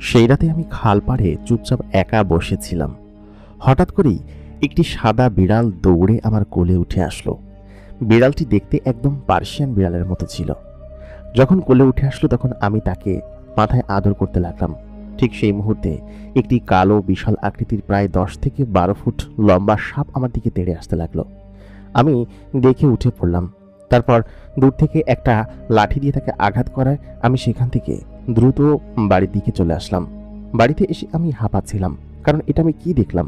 সেই রাতে আমি খাল পাড়ে চুপচাপ একা বসেছিলাম। হঠাৎ করেই একটি সাদা বিড়াল দৌড়ে আমার কোলে উঠে আসলো। বিড়ালটি দেখতে একদম পার্সিয়ান বিড়ালের মতো ছিল। যখন কোলে উঠে আসলো তখন আমি তাকে মাথায় আদর করতে লাগলাম। ঠিক সেই মুহূর্তে একটি কালো বিশাল আকৃতির প্রায় 10 থেকে 12 ফুট লম্বা সাপ আমার দিকে তেড়ে আসতে লাগলো। আমি দেখে উঠে পড়লাম। তারপর দূর থেকে একটা লাঠি দিয়ে তাকে আঘাত করায় আমি সেখান থেকে দ্রুত বাড়ির দিকে চলে আসলাম। বাড়িতে এসে আমি হাঁপাচ্ছিলাম, কারণ এটা আমি কি দেখলাম।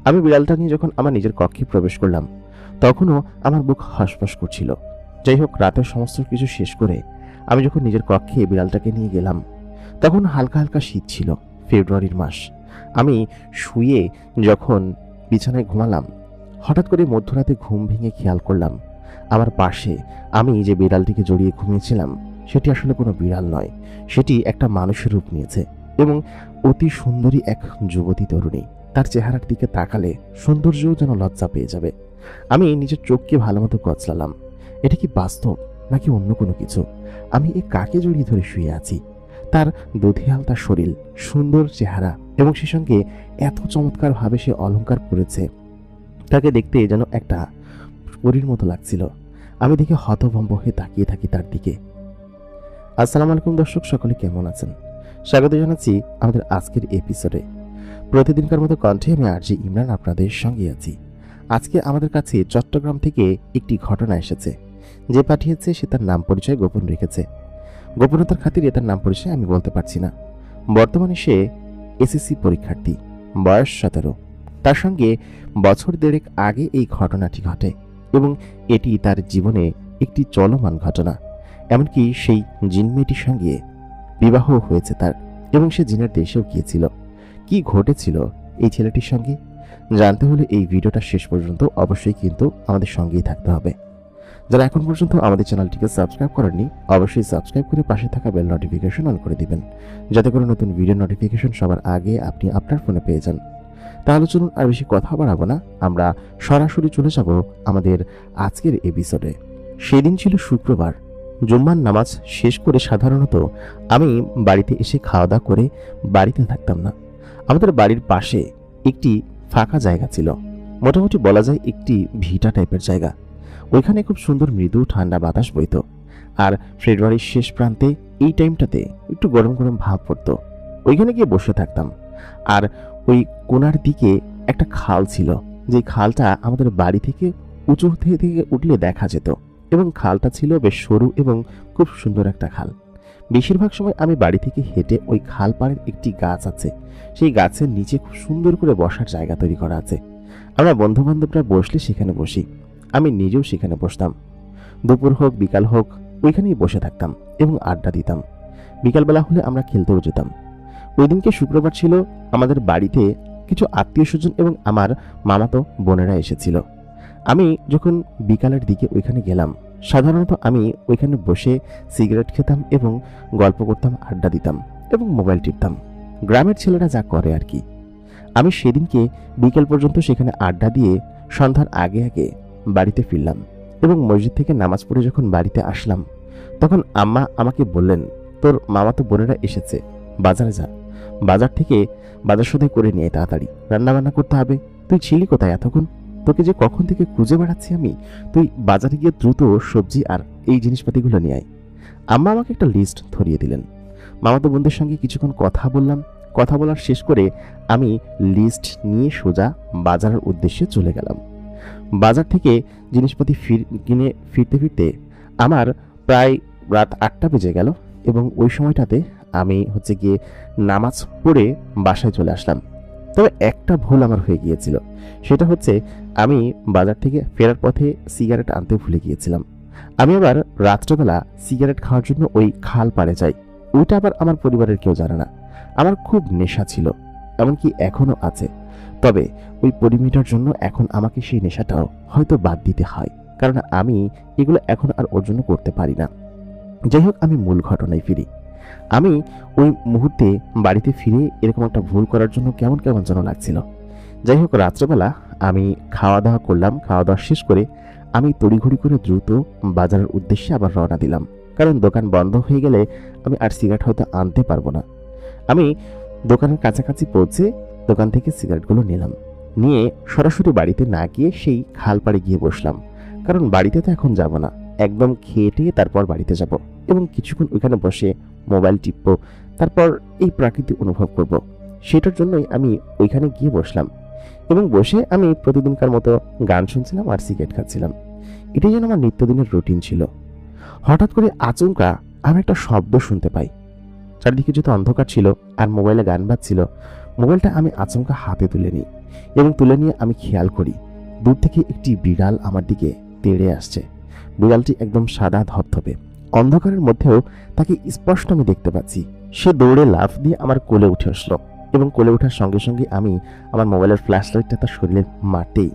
আমি বিড়ালটা নিয়ে যখন আমার নিজের কক্ষে প্রবেশ করলাম তখনও আমার বুক হাঁসফাঁস করছিল। যাই হোক, রাতের সমস্ত কিছু শেষ করে আমি যখন নিজের কক্ষে বিড়ালটাকে নিয়ে গেলাম তখন হালকা হালকা শীত ছিল। ফেব্রুয়ারির মাস। আমি শুয়ে যখন বিছানায় ঘুমালাম হঠাৎ করে মধ্যরাতে ঘুম ভেঙে খেয়াল করলাম আমার পাশে আমি যে বিড়ালটিকে জড়িয়ে ঘুমিয়েছিলাম সেটি আসলে কোনো বিড়াল নয়, সেটি একটা মানুষের রূপ নিয়েছে এবং অতি সুন্দরী এক যুবতী তরুণী। তার চেহারার দিকে তাকালে সৌন্দর্যও যেন লজ্জা পেয়ে যাবে। আমি নিজের চোখকে ভালোমতো কচলালাম। এটা কি বাস্তব নাকি অন্য কোনো কিছু? আমি এ কাকে জড়িয়ে ধরে শুয়ে আছি? তার দুধিয়াল তার শরীর, সুন্দর চেহারা এবং সে সঙ্গে এত চমৎকার ভাবে সে অলংকার পরেছে, তাকে দেখতে যেন একটা পরীর মতো লাগছিল। আমি দেখে হতভম্ব হয়ে তাকিয়ে থাকি তার দিকে। আসসালামু আলাইকুম দর্শক, সকলে কেমন আছেন? স্বাগত জানাচ্ছি আমাদের আজকের এপিসোডে। প্রতিদিনকার মতো কণ্ঠে আমি আরজি ইমরান আপনাদের সঙ্গে আছি। আজকে আমাদের কাছে চট্টগ্রাম থেকে একটি ঘটনা এসেছে। যে পাঠিয়েছে সে তার নাম পরিচয় গোপন রেখেছে। গোপনতার খাতিরে তার নাম পরিচয় আমি বলতে পারছি না। বর্তমানে সে এসএসসি পরীক্ষার্থী, বয়স 17। তার সঙ্গে বছর দেড়েক আগে এই ঘটনাটি ঘটে এবং এটি তার জীবনে একটি চলমান ঘটনা। এমনকি সেই জিন মেয়েটির সঙ্গে বিবাহ হয়েছে তার এবং সে জিনের দেশেও গিয়েছিল। কি ঘটেছিল এই ছেলেটির সঙ্গে জানতে হলে এই ভিডিওটা শেষ পর্যন্ত অবশ্যই কিন্তু আমাদের সঙ্গেই থাকতে হবে। যারা এখন পর্যন্ত আমাদের চ্যানেলটিকে সাবস্ক্রাইব করেননি অবশ্যই সাবস্ক্রাইব করে পাশে থাকা বেল নোটিফিকেশন অন করে দিবেন, যাতে করে নতুন ভিডিও নোটিফিকেশন সবার আগে আপনি আপনার ফোনে পেয়ে যান। তাহলে চলুন আর বেশি কথা বাড়াবো না, আমরা সরাসরি চলে যাব আমাদের আজকের এপিসোডে। সেদিন ছিল শুক্রবার। জুম্মার নামাজ শেষ করে সাধারণত আমি বাড়িতে এসে খাওয়া দাওয়া করে বাড়িতে থাকতাম না। আমাদের বাড়ির পাশে একটি ফাঁকা জায়গা ছিল, মোটামুটি বলা যায় একটি ভিটা টাইপের জায়গা। ওইখানে খুব সুন্দর মৃদু ঠান্ডা বাতাস বইত। আর ফেব্রুয়ারির শেষ প্রান্তে এই টাইমটাতে একটু গরম গরম ভাব পড়তো। ওইখানে গিয়ে বসে থাকতাম। আর ওই কোণার দিকে একটা খাল ছিল, যে খালটা আমাদের বাড়ি থেকে উঁচু থেকে উঠলে দেখা যেত এবং খালটা ছিল বেশ সরু এবং খুব সুন্দর একটা খাল। বেশিরভাগ সময় আমি বাড়ি থেকে হেঁটে ওই খাল পাড়ের একটি গাছ আছে, সেই গাছের নিচে খুব সুন্দর করে বসার জায়গা তৈরি করা আছে। আমরা বন্ধু বান্ধবরা বসলে সেখানে বসি, আমি নিজেও সেখানে বসতাম। দুপুর হোক বিকাল হোক ওইখানেই বসে থাকতাম এবং আড্ডা দিতাম। বিকালবেলা হলে আমরা খেলতেও যেতাম। ওই দিনকে শুক্রবার ছিল। আমাদের বাড়িতে কিছু আত্মীয় স্বজন এবং আমার মামাতো বোনেরা এসেছিল। আমি যখন বিকালের দিকে ওইখানে গেলাম সাধারণত আমি ওইখানে বসে সিগারেট খেতাম এবং গল্প করতাম, আড্ডা দিতাম এবং মোবাইল টিপতাম। গ্রামের ছেলেরা যা করে আর কি। আমি সেদিনকে বিকেল পর্যন্ত সেখানে আড্ডা দিয়ে সন্ধ্যার আগে আগে বাড়িতে ফিরলাম এবং মসজিদ থেকে নামাজ পড়ে যখন বাড়িতে আসলাম তখন আম্মা আমাকে বললেন, তোর মামাতো বোনেরা এসেছে, বাজারে যা, বাজার থেকে বাজার সদাই করে নিয়ে তাড়াতাড়ি রান্নাবান্না করতে হবে। তুই ছিলি কোথায় এতক্ষণ? তোকে যে কখন থেকে খুঁজে বেড়াচ্ছি আমি। তুই বাজারে গিয়ে দ্রুত সবজি আর এই জিনিসপাতিগুলো নিয়ে আয়। আম্মা আমাকে একটা লিস্ট ধরিয়ে দিলেন। মামাতো বোনদের সঙ্গে কিছুক্ষণ কথা বললাম। কথা বলার শেষ করে আমি লিস্ট নিয়ে সোজা বাজারের উদ্দেশ্যে চলে গেলাম। বাজার থেকে জিনিসপাতি কিনে ফিরতে ফিরতে আমার প্রায় রাত 8টা বেজে গেল এবং ওই সময়টাতে আমি গিয়ে নামাজ পড়ে বাসায় চলে আসলাম। তবে একটা ভুল আমার হয়ে গিয়েছিল, সেটা হচ্ছে আমি বাজার থেকে ফেরার পথে সিগারেট আনতে ভুলে গিয়েছিলাম। আমি আবার রাত্রেবেলা সিগারেট খাওয়ার জন্য ওই খাল পাড়ে যাই। ওইটা আবার আমার পরিবারের কেউ জানে না। আমার খুব নেশা ছিল, এমনকি এখনো আছে। তবে ওই পরিমিটার জন্য এখন আমাকে সেই নেশাটাও হয়তো বাদ দিতে হয়, কারণ আমি এগুলো এখন আর অর্জন করতে পারি না। যাই হোক, আমি মূল ঘটনায় ফিরি। আমি ওই মুহূর্তে বাড়িতে ফিরে এরকম একটা ভুল করার জন্য কেমন কেমন যেন লাগছিল। যাই হোক, রাত্রেবেলা আমি খাওয়া দাওয়া করলাম। খাওয়া দাওয়া শেষ করে আমি তড়িঘড়ি করে দ্রুত বাজারের উদ্দেশ্যে আবার রওনা দিলাম, কারণ দোকান বন্ধ হয়ে গেলে আমি আর সিগারেট হয়তো আনতে পারবো না। আমি দোকানের কাছাকাছি পৌঁছে দোকান থেকে সিগারেটগুলো নিলাম, নিয়ে সরাসরি বাড়িতে না গিয়ে সেই খাল পাড়ে গিয়ে বসলাম। কারণ বাড়িতে তো এখন যাব না, একদম খেয়ে টেয়ে তারপর বাড়িতে যাব এবং কিছুক্ষণ ওইখানে বসে মোবাইল টিপবো, তারপর এই প্রাকৃতিক অনুভব করব। সেটার জন্যই আমি ওইখানে গিয়ে বসলাম এবং বসে আমি প্রতিদিনকার মতো গান শুনছিলাম আর সিগারেট খাচ্ছিলাম। এটাই যেন আমার নিত্যদিনের রুটিন ছিল। হঠাৎ করে আচমকা আমি একটা শব্দ শুনতে পাই। চারিদিকে যেহেতু অন্ধকার ছিল আর মোবাইলে গান বাজছিল, মোবাইলটা আমি আচমকা হাতে তুলে নিই এবং তুলে নিয়ে আমি খেয়াল করি দূর থেকে একটি বিড়াল আমার দিকে তেড়ে আসছে। বিড়ালটি একদম সাদা ধবধবে, অন্ধকারের মধ্যেও তাকে স্পষ্ট আমি দেখতে পাচ্ছি। সে দৌড়ে লাফ দিয়ে আমার কোলে উঠে আসলো এবং কোলে ওঠার সঙ্গে সঙ্গে আমি আমার মোবাইলের ফ্ল্যাশ লাইটটা তার শরীরে মারতেই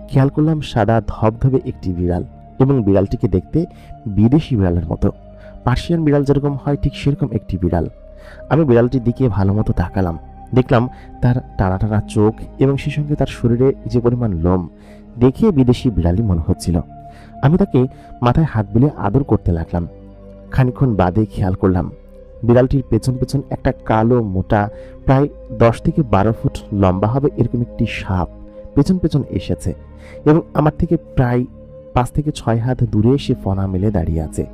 খেয়াল করলাম সাদা ধবধবে একটি বিড়াল এবং বিড়ালটিকে দেখতে বিদেশি বিড়ালের মতো, পার্সিয়ান বিড়াল যেরকম হয় ঠিক সেরকম একটি বিড়াল। আমি বিড়ালটির দিকে ভালো মতো তাকালাম, দেখলাম তার টানা টানা চোখ এবং সেই সঙ্গে তার শরীরে যে পরিমাণ লোম, দেখে বিদেশি বিড়ালই মনে হচ্ছিল। আমি তাকে মাথায় হাত বুলিয়ে আদর করতে লাগলাম। খানিকক্ষণ বাদে খেয়াল করলাম বিড়ালটির পেছন পেছন একটা কালো মোটা প্রায় 10 থেকে 12 ফুট লম্বা হবে এরকম একটি সাপ পেছন পেছন এসেছে এবং আমার থেকে প্রায় 5 থেকে 6 হাত দূরে সে ফনা মেলে দাঁড়িয়ে আছে।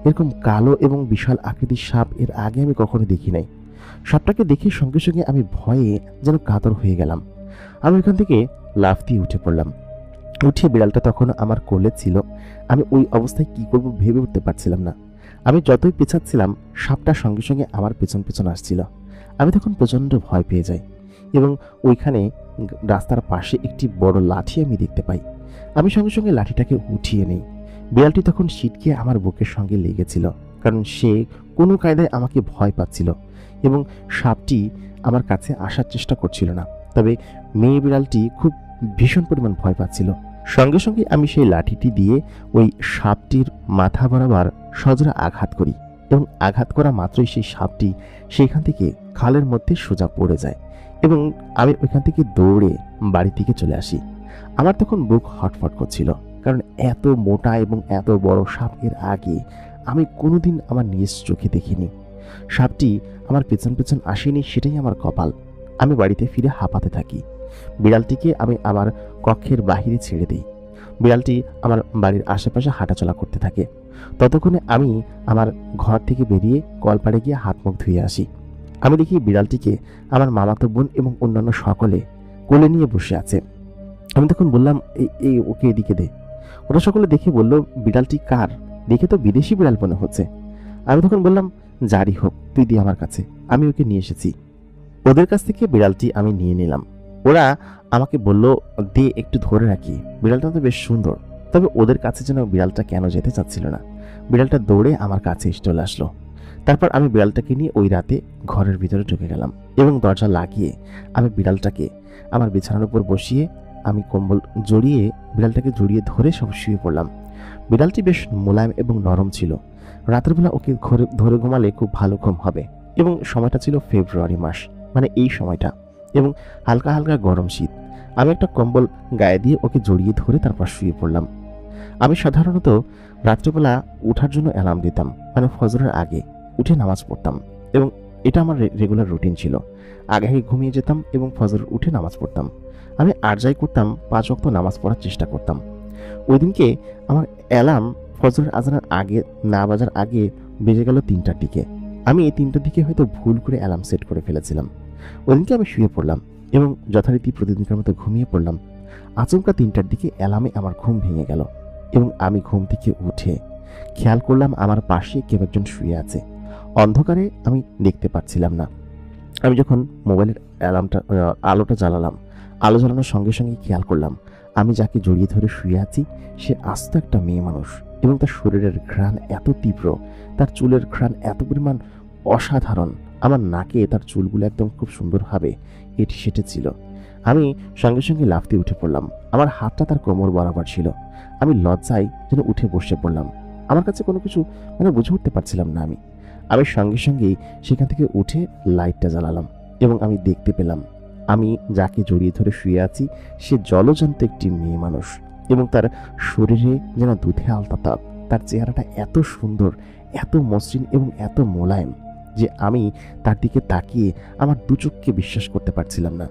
এরকম কালো এবং বিশাল আকৃতির সাপ এর আগে আমি কখনো দেখি নাই। সাপটাকে দেখে সঙ্গে সঙ্গে আমি ভয়ে যেন কাতর হয়ে গেলাম। আমি ওখান থেকে লাফ দিয়ে উঠে পড়লাম। উঠে বিড়ালটা তখন আমার কোলে ছিল। আমি ওই অবস্থায় কি করব ভেবে উঠতে পারছিলাম না। আমি যতই পেছাচ্ছিলাম সাপটা সঙ্গে সঙ্গে আমার পেছন পেছন আসছিল। আমি তখন প্রচণ্ড ভয় পেয়ে যাই এবং ওইখানে রাস্তার পাশে একটি বড় লাঠি আমি দেখতে পাই। আমি সঙ্গে সঙ্গে লাঠিটাকে উঠিয়ে নিই। বিড়ালটি তখন সিটকে আমার বুকের সঙ্গে লেগেছিল, কারণ সে কোনো কায়দায় আমাকে ভয় পাচ্ছিল এবং সাপটি আমার কাছে আসার চেষ্টা করছিল না। তবে মেয়ে বিড়ালটি খুব ভীষণ পরিমাণ ভয় পাচ্ছিল। সঙ্গে সঙ্গে আমি সেই লাঠিটি দিয়ে ওই সাপটির মাথা বরাবর সজোরে আঘাত করি এবং আঘাত করা মাত্রই সেই সাপটি সেখান থেকে খালের মধ্যে সোজা পড়ে যায় এবং আমি ওইখান থেকে দৌড়ে বাড়ির দিকে চলে আসি। আমার তখন বুক হটফট করছিল, কারণ এত মোটা এবং এত বড় সাপ এর আগে আমি কোনোদিন আমার নিজ চোখে দেখিনি। সাপটি আমার পেছন পেছন আসেনি, সেটাই আমার কপাল। আমি বাড়িতে ফিরে হাঁপাতে থাকি। বিড়ালটিকে আমি আমার কক্ষের বাহিরে ছেড়ে দিই। বিড়ালটি আমার বাড়ির আশেপাশে হাঁটাচলা করতে থাকে। ততক্ষণে আমি আমার ঘর থেকে বেরিয়ে কলপাড়ে গিয়ে হাত মুখ ধুয়ে আসি। আমি দেখি বিড়ালটিকে আমার মামাতো বোন এবং অন্যান্য সকলে কোলে নিয়ে বসে আছে। আমি তখন বললাম, এই ওকে এদিকে দে। ওরা সকলে দেখে বলল, বিড়ালটি কার? দেখে তো বিদেশি বিড়াল মনে হচ্ছে। আমি তখন বললাম, যারই হোক তুই দি আমার কাছে, আমি ওকে নিয়ে এসেছি। ওদের কাছ থেকে বিড়ালটি আমি নিয়ে নিলাম। ওরা আমাকে বলল, দে একটু ধরে রাখি, বিড়ালটা তো বেশ সুন্দর। তবে ওদের কাছে যেন বিড়ালটা কেন যেতে চাচ্ছিল না। বিড়ালটা দৌড়ে আমার কাছে এসে চলে আসলো। তারপর আমি বিড়ালটাকে নিয়ে ওই রাতে ঘরের ভিতরে ঢুকে গেলাম এবং দরজা লাগিয়ে আমি বিড়ালটাকে আমার বিছানার উপর বসিয়ে আমি কম্বল জড়িয়ে বিড়ালটাকে জড়িয়ে ধরে সব শুয়ে পড়লাম। বিড়ালটি বেশ মোলায়েম এবং নরম ছিল। রাতের বেলা ওকে ধরে ঘুমালে খুব ভালো ঘুম হবে এবং সময়টা ছিল ফেব্রুয়ারি মাস, মানে এই সময়টা, এবং হালকা হালকা গরম শীত। আমি একটা কম্বল গায়ে দিয়ে ওকে জড়িয়ে ধরে তারপর শুয়ে পড়লাম। আমি সাধারণত রাত্রিবেলা ওঠার জন্য অ্যালার্ম দিতাম, মানে ফজরের আগে উঠে নামাজ পড়তাম এবং এটা আমার রেগুলার রুটিন ছিল। আগে ঘুমিয়ে যেতাম এবং ফজর উঠে নামাজ পড়তাম। আমি আর যাই করতাম 5 ওয়াক্ত নামাজ পড়ার চেষ্টা করতাম। ওই দিনকে আমার অ্যালার্ম ফজরের আজানের আগে না বাজার আগে বেজে গেল 3টার দিকে। আমি এই 3টার দিকে হয়তো ভুল করে অ্যালার্ম সেট করে ফেলেছিলাম। ওই দিনকে আমি শুয়ে পড়লাম এবং যথারীতি প্রতিদিনকার মতো ঘুমিয়ে পড়লাম। আচমকা 3টার দিকে অ্যালার্মে আমার ঘুম ভেঙে গেল এবং আমি ঘুম থেকে উঠে খেয়াল করলাম আমার পাশে কেউ একজন শুয়ে আছে। অন্ধকারে আমি দেখতে পাচ্ছিলাম না। আমি যখন মোবাইলের আলোটা জ্বালালাম, আলো জ্বালানোর সঙ্গে সঙ্গে খেয়াল করলাম আমি যাকে জড়িয়ে ধরে শুয়ে আছি সে আস্ত একটা মেয়ে মানুষ এবং তার শরীরের ঘ্রাণ এত তীব্র, তার চুলের ঘ্রাণ এত পরিমাণ অসাধারণ। আমার নাকে তার চুলগুলো একদম খুব সুন্দরভাবে এটি সেটে ছিল। আমি সঙ্গে সঙ্গে লাফ দিয়ে উঠে পড়লাম। আমার হাতটা তার কোমর বরাবর ছিল। আমি লজ্জায় যেন উঠে বসে পড়লাম। আমার কাছে কোনো কিছু বুঝে উঠতে পারছিলাম না। আমি সঙ্গে সঙ্গেই সেখান থেকে উঠে লাইটটা জ্বালালাম এবং আমি দেখতে পেলাম আমি যাকে জড়িয়ে ধরে শুয়ে আছি সে জলজন্ত একটি মেয়ে মানুষ এবং তার শরীরে যেন দুধে আলতা তাপ। তার চেহারাটা এত সুন্দর, এত মসৃণ এবং এত মোলায়েম যে আমি তার দিকে তাকিয়ে আমার দু চোখকে বিশ্বাস করতে পারছিলাম না।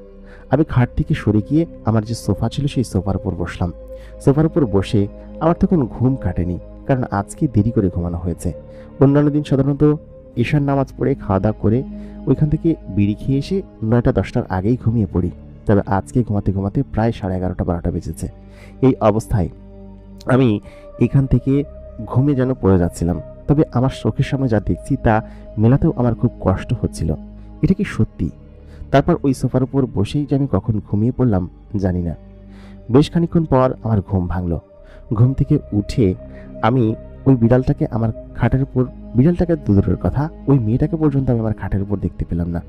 আমি খাট থেকে সরে গিয়ে আমার যে সোফা ছিল সেই সোফার উপর বসলাম। সোফার উপর বসে আমার তখন ঘুম কাটেনি, কারণ আজকে দেরি করে ঘুমানো হয়েছে। অন্যান্য দিন সাধারণত ঈশার নামাজ পড়ে খাওয়া দাওয়া করে ওইখান থেকে বিড়ি খেয়ে এসে 9টা-10টার আগেই ঘুমিয়ে পড়ি। তবে আজকে ঘুমাতে ঘুমাতে প্রায় 11:30-12টা বেজেছে। এই অবস্থায় আমি এখান থেকে ঘুমে যেন পড়ে যাচ্ছিলাম। তবে আমার চোখের সামনে যা দেখছি তা মেলাতেও আমার খুব কষ্ট হচ্ছিল। এটা কি সত্যি? তারপর ওই সোফার উপর বসেই যে আমি কখন ঘুমিয়ে পড়লাম জানি না। বেশ খানিকক্ষণ পর আমার ঘুম ভাঙল। ঘুম থেকে উঠে আমি ওই বিড়ালটাকে আমার খাটের উপর, বিড়ালটাকে দূরের কথা, ওই মেয়েটাকে পর্যন্ত আমি আমার খাটের উপর দেখতে পেলাম না।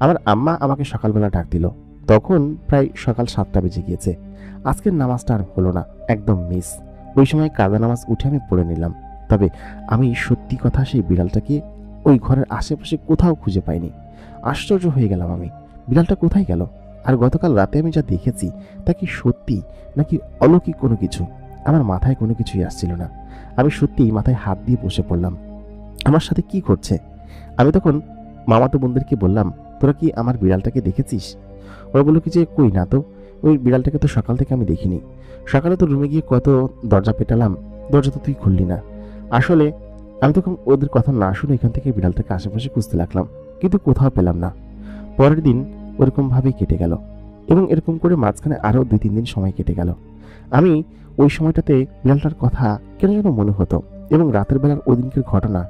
আমার আম্মা আমাকে সকালবেলা ডাক দিল। তখন প্রায় সকাল 7টা বেজে গিয়েছে। আজকের নামাজটা আর হলো না, একদম মিস। ওই সময় কাজা নামাজ উঠে আমি পড়ে নিলাম। তবে আমি সত্যি কথা সেই বিড়ালটাকে ওই ঘরের আশেপাশে কোথাও খুঁজে পাইনি। আশ্চর্য হয়ে গেলাম আমি, বিড়ালটা কোথায় গেল? আর গতকাল রাতে আমি যা দেখেছি তা কি সত্যি নাকি অলৌকিক কোনো কিছু? আমার মাথায় কোনো কিছুই আসছিল না। আমি সত্যিই মাথায় হাত দিয়ে বসে পড়লাম। আমার সাথে কি করছে? আমি তখন মামাতো বোনদেরকে বললাম, তোরা কি আমার বিড়ালটাকে দেখেছিস? ওরা বললো কি যে কই না তো, ওই বিড়ালটাকে তো সকাল থেকে আমি দেখিনি। সকালে তো রুমে গিয়ে কত দরজা পেটালাম, দরজা তো তুই খুললি না। আসলে আমি তখন ওদের কথা না শুনে এখান থেকে বিড়ালটাকে আশেপাশে খুঁজতে লাগলাম, কিন্তু কোথাও পেলাম না। পরের দিন ওরকমভাবেই কেটে গেল এবং এরকম করে মাঝখানে আরও 2-3 দিন সময় কেটে গেল। আমি ওই সময়টাতে বিড়ালটার কথা কেন যেন মনে হতো এবং রাতের বেলার ওই দিনকের ঘটনা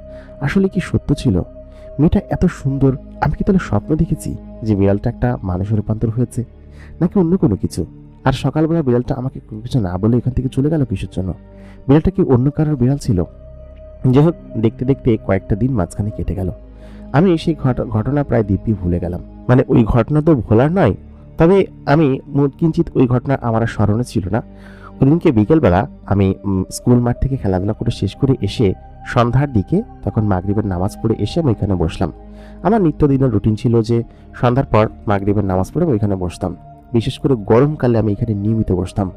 আসলে কি সত্য ছিল? মেয়েটা এত সুন্দর, আমি কি তাহলে স্বপ্ন দেখেছি যে বিড়ালটা একটা মানুষে রূপান্তর হয়েছে, নাকি অন্য কোনো কিছু? আর সকালবেলা বিড়ালটা আমাকে কোনো কিছু না বলে এখান থেকে চলে গেল কিসের জন্য? বিড়ালটা কি অন্য কারোর বিড়াল ছিল? যাই হোক, দেখতে দেখতে কয়েকটা দিন মাঝখানে কেটে গেল। আমি সেই ঘটনা প্রায় দিব্যি ভুলে গেলাম। মানে ওই ঘটনা তো ভোলার নয়, তবে আমি কিঞ্চিত ওই ঘটনা আমার আর স্মরণে ছিল না। ওদিনকে বিকেলবেলা আমি স্কুল মাঠ থেকে খেলাধুলা করে শেষ করে এসে সন্ধ্যার দিকে, তখন মাগরিবের নামাজ পড়ে এসে আমি ওইখানে বসলাম। আমার নিত্যদিনের রুটিন ছিল যে সন্ধ্যার পর মাগরিবের নামাজ পড়ে আমি ওইখানে বসতাম। বিশেষ করে গরমকালে আমি এখানে নিয়মিত বসতাম,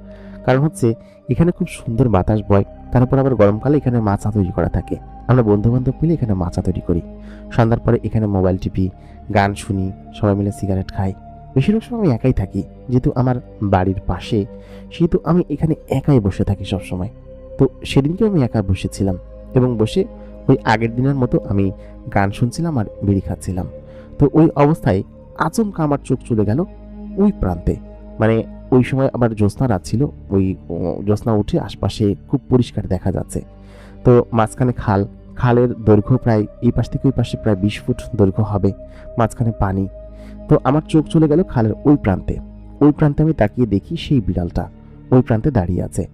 কারণ হচ্ছে এখানে খুব সুন্দর বাতাস বয়। তারপর আবার গরমকালে এখানে মাচা তৈরি করা থাকে। আমরা বন্ধু বান্ধব মিলে এখানে মাচা তৈরি করি। সন্ধ্যার পরে এখানে মোবাইল টিপি, গান শুনি, সবাই মিলে সিগারেট খাই। বেশিরভাগ সময় আমি একাই থাকি, যেহেতু আমার বাড়ির পাশে, সেহেতু আমি এখানে একাই বসে থাকি সবসময়। তো সেদিনকে আমি একা বসেছিলাম এবং বসে ওই আগের দিনের মতো আমি গান শুনছিলাম আর বিড়ি খাচ্ছিলাম। তো ওই অবস্থায় আচমকা আমার চোখ চলে গেল ওই প্রান্তে। মানে ওই সময় আবার জ্যোৎস্না রাত ছিল, ওই জ্যোৎস্না উঠে আশপাশে খুব পরিষ্কার দেখা যাচ্ছে। তো মাঝখানে খালের দৈর্ঘ্য প্রায় এই পাশ থেকে ওই পাশে প্রায় 20 ফুট দৈর্ঘ্য হবে, মাঝখানে পানি। তো আমার চোখ চলে গেল খালের ওই প্রান্তে। ওই প্রান্তে আমি তাকিয়ে দেখি সেই বিড়ালটা ওই প্রান্তে দাঁড়িয়ে আছে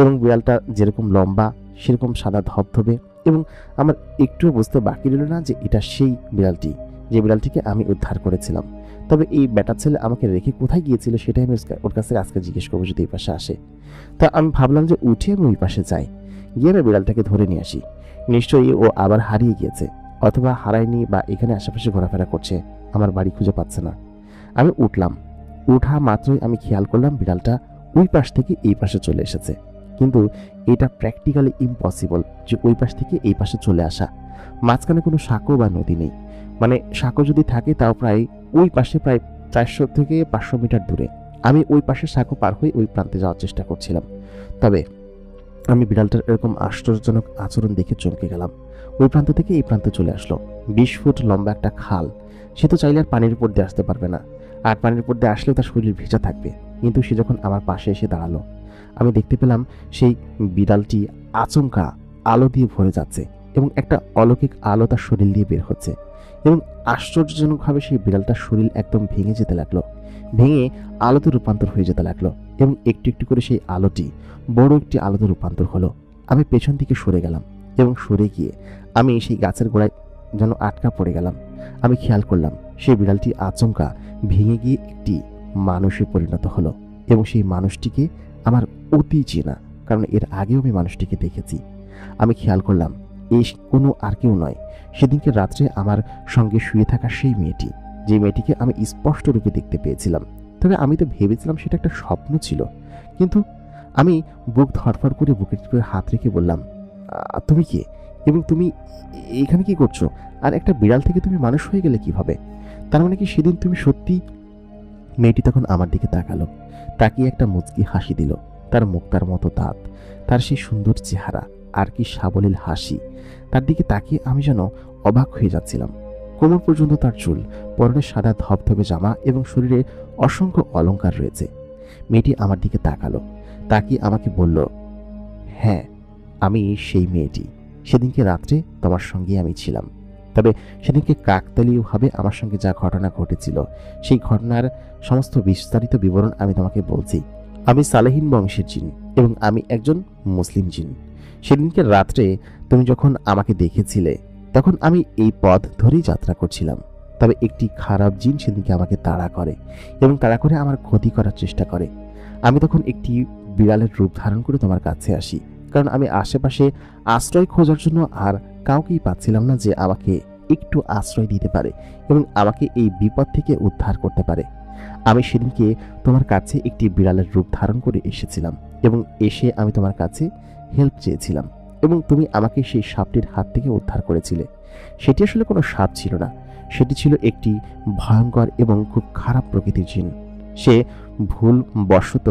এবং বিড়ালটা যেরকম লম্বা সেরকম সাদা ধবধবে। এবং আমার একটুও বুঝতে বাকি রইল না যে এটা সেই বিড়ালটি, যে বিড়ালটিকে আমি উদ্ধার করেছিলাম। তবে এই বেটার ছেলে আমাকে রেখে কোথায় গিয়েছিল সেটাই আমি ওর কাছ থেকে আজকে জিজ্ঞেস করবো যদি এই পাশে আসে। তা আমি ভাবলাম যে উঠে আমি ওই পাশে যাই, গিয়ে আমি বিড়ালটাকে ধরে নিয়ে আসি। নিশ্চয়ই ও আবার হারিয়ে গিয়েছে, অথবা হারায়নি বা এখানে আশেপাশে ঘোরাফেরা করছে, আমার বাড়ি খুঁজে পাচ্ছে না। আমি উঠলাম, উঠা মাত্রই আমি খেয়াল করলাম বিড়ালটা ওই পাশ থেকে এই পাশে চলে এসেছে। কিন্তু এটা প্র্যাকটিক্যালি ইম্পসিবল যে ওই পাশ থেকে এই পাশে চলে আসা। মাঝখানে কোনো সাঁকো বা নদী নেই। মানে সাঁকো যদি থাকে তাও প্রায় ওই পাশে প্রায় 400 থেকে 500 মিটার দূরে। আমি ওই পাশে সাঁকো পার হয়ে ওই প্রান্তে যাওয়ার চেষ্টা করছিলাম। তবে আমি বিড়ালটার এরকম আশ্চর্যজনক আচরণ দেখে চমকে গেলাম। ওই প্রান্ত থেকে এই প্রান্তে চলে আসলো। 20 ফুট লম্বা একটা খাল, সে তো চাইলে আর পানির উপর দিয়ে আসতে পারবে না, আর পানির উপর দিয়ে আসলেও তার শরীর ভেজা থাকবে। কিন্তু সে যখন আমার পাশে এসে দাঁড়ালো, আমি দেখতে পেলাম সেই বিড়ালটি আচমকা আলো দিয়ে ভরে যাচ্ছে এবং একটা অলৌকিক আলো তার শরীর দিয়ে বের হচ্ছে এবং আশ্চর্যজনকভাবে সেই বিড়ালটার শরীর একদম ভেঙে যেতে লাগলো, ভেঙে আলোতে রূপান্তর হয়ে যেতে লাগলো এবং একটু একটু করে সেই আলোটি বড় একটি আলোতে রূপান্তর হলো। আমি পেছন দিকে সরে গেলাম এবং সরে গিয়ে আমি সেই গাছের গোড়ায় যেন আটকা পড়ে গেলাম। আমি খেয়াল করলাম সেই বিড়ালটি আচমকা ভেঙে গিয়ে একটি মানুষে পরিণত হলো এবং সেই মানুষটিকে আমার অতি চেনা, কারণ এর আগেও আমি মানুষটিকে দেখেছি। আমি খেয়াল করলাম এই কোনো আর কেউ নয়, সেদিনকে রাত্রে আমার সঙ্গে শুয়ে থাকা সেই মেয়েটি, যে মেয়েটিকে আমি স্পষ্ট রূপে দেখতে পেয়েছিলাম। তবে আমি তো ভেবেছিলাম সেটা একটা স্বপ্ন ছিল। কিন্তু আমি বুক ধরফর করে বুকের উপরে হাত রেখে বললাম, তুমি কে? এবং তুমি এখানে কি করছো? আর একটা বিড়াল থেকে তুমি মানুষ হয়ে গেলে কিভাবে? তার মানে কি সেদিন তুমি সত্যি? মেয়েটি তখন আমার দিকে তাকালো, তাকিয়ে একটা মুচকি হাসি দিল। তার মুক্তার মতো দাঁত, তার সেই সুন্দর চেহারা, আর কি সাবলীল হাসি। তার দিকে তাকিয়ে আমি যেন অবাক হয়ে যাচ্ছিলাম। কোমর পর্যন্ত তার চুল, পরনে সাদা ধবধবে জামা এবং শরীরে অসংখ্য অলংকার রয়েছে। মেয়েটি আমার দিকে তাকালো, তাকিয়ে আমাকে বলল, হ্যাঁ, আমি সেই মেয়েটি। সেদিনকে রাত্রে তোমার সঙ্গে আমি ছিলাম। তবে সেদিনকে কাকতালীয়ভাবে আমার সঙ্গে যা ঘটনা ঘটেছিল, সেই ঘটনার সমস্ত বিস্তারিত বিবরণ আমি তোমাকে বলছি। আমি সালেহীন বংশের জিন এবং আমি একজন মুসলিম জিন। সেদিনকে রাত্রে তুমি যখন আমাকে দেখেছিলে, তখন আমি এই পথ ধরেই যাত্রা করছিলাম। তবে একটি খারাপ জিন সেদিনকে আমাকে তাড়া করে এবং তাড়া করে আমার ক্ষতি করার চেষ্টা করে। আমি তখন একটি বিড়ালের রূপ ধারণ করে তোমার কাছে আসি, কারণ আমি আশেপাশে আশ্রয় খোঁজার জন্য আর কাউকেই পাচ্ছিলাম না যে আমাকে একটু আশ্রয় দিতে পারে এবং আমাকে এই বিপদ থেকে উদ্ধার করতে পারে। আমি সেদিনকে তোমার কাছে একটি বিড়ালের রূপ ধারণ করে এসেছিলাম এবং এসে আমি তোমার কাছে হেল্প চেয়েছিলাম এবং তুমি আমাকে সেই সাপটির হাত থেকে উদ্ধার করেছিলে। সেটি আসলে কোনো সাপ ছিল না, সেটি ছিল একটি ভয়ঙ্কর এবং খুব খারাপ প্রকৃতির জিন। সে ভুল বশত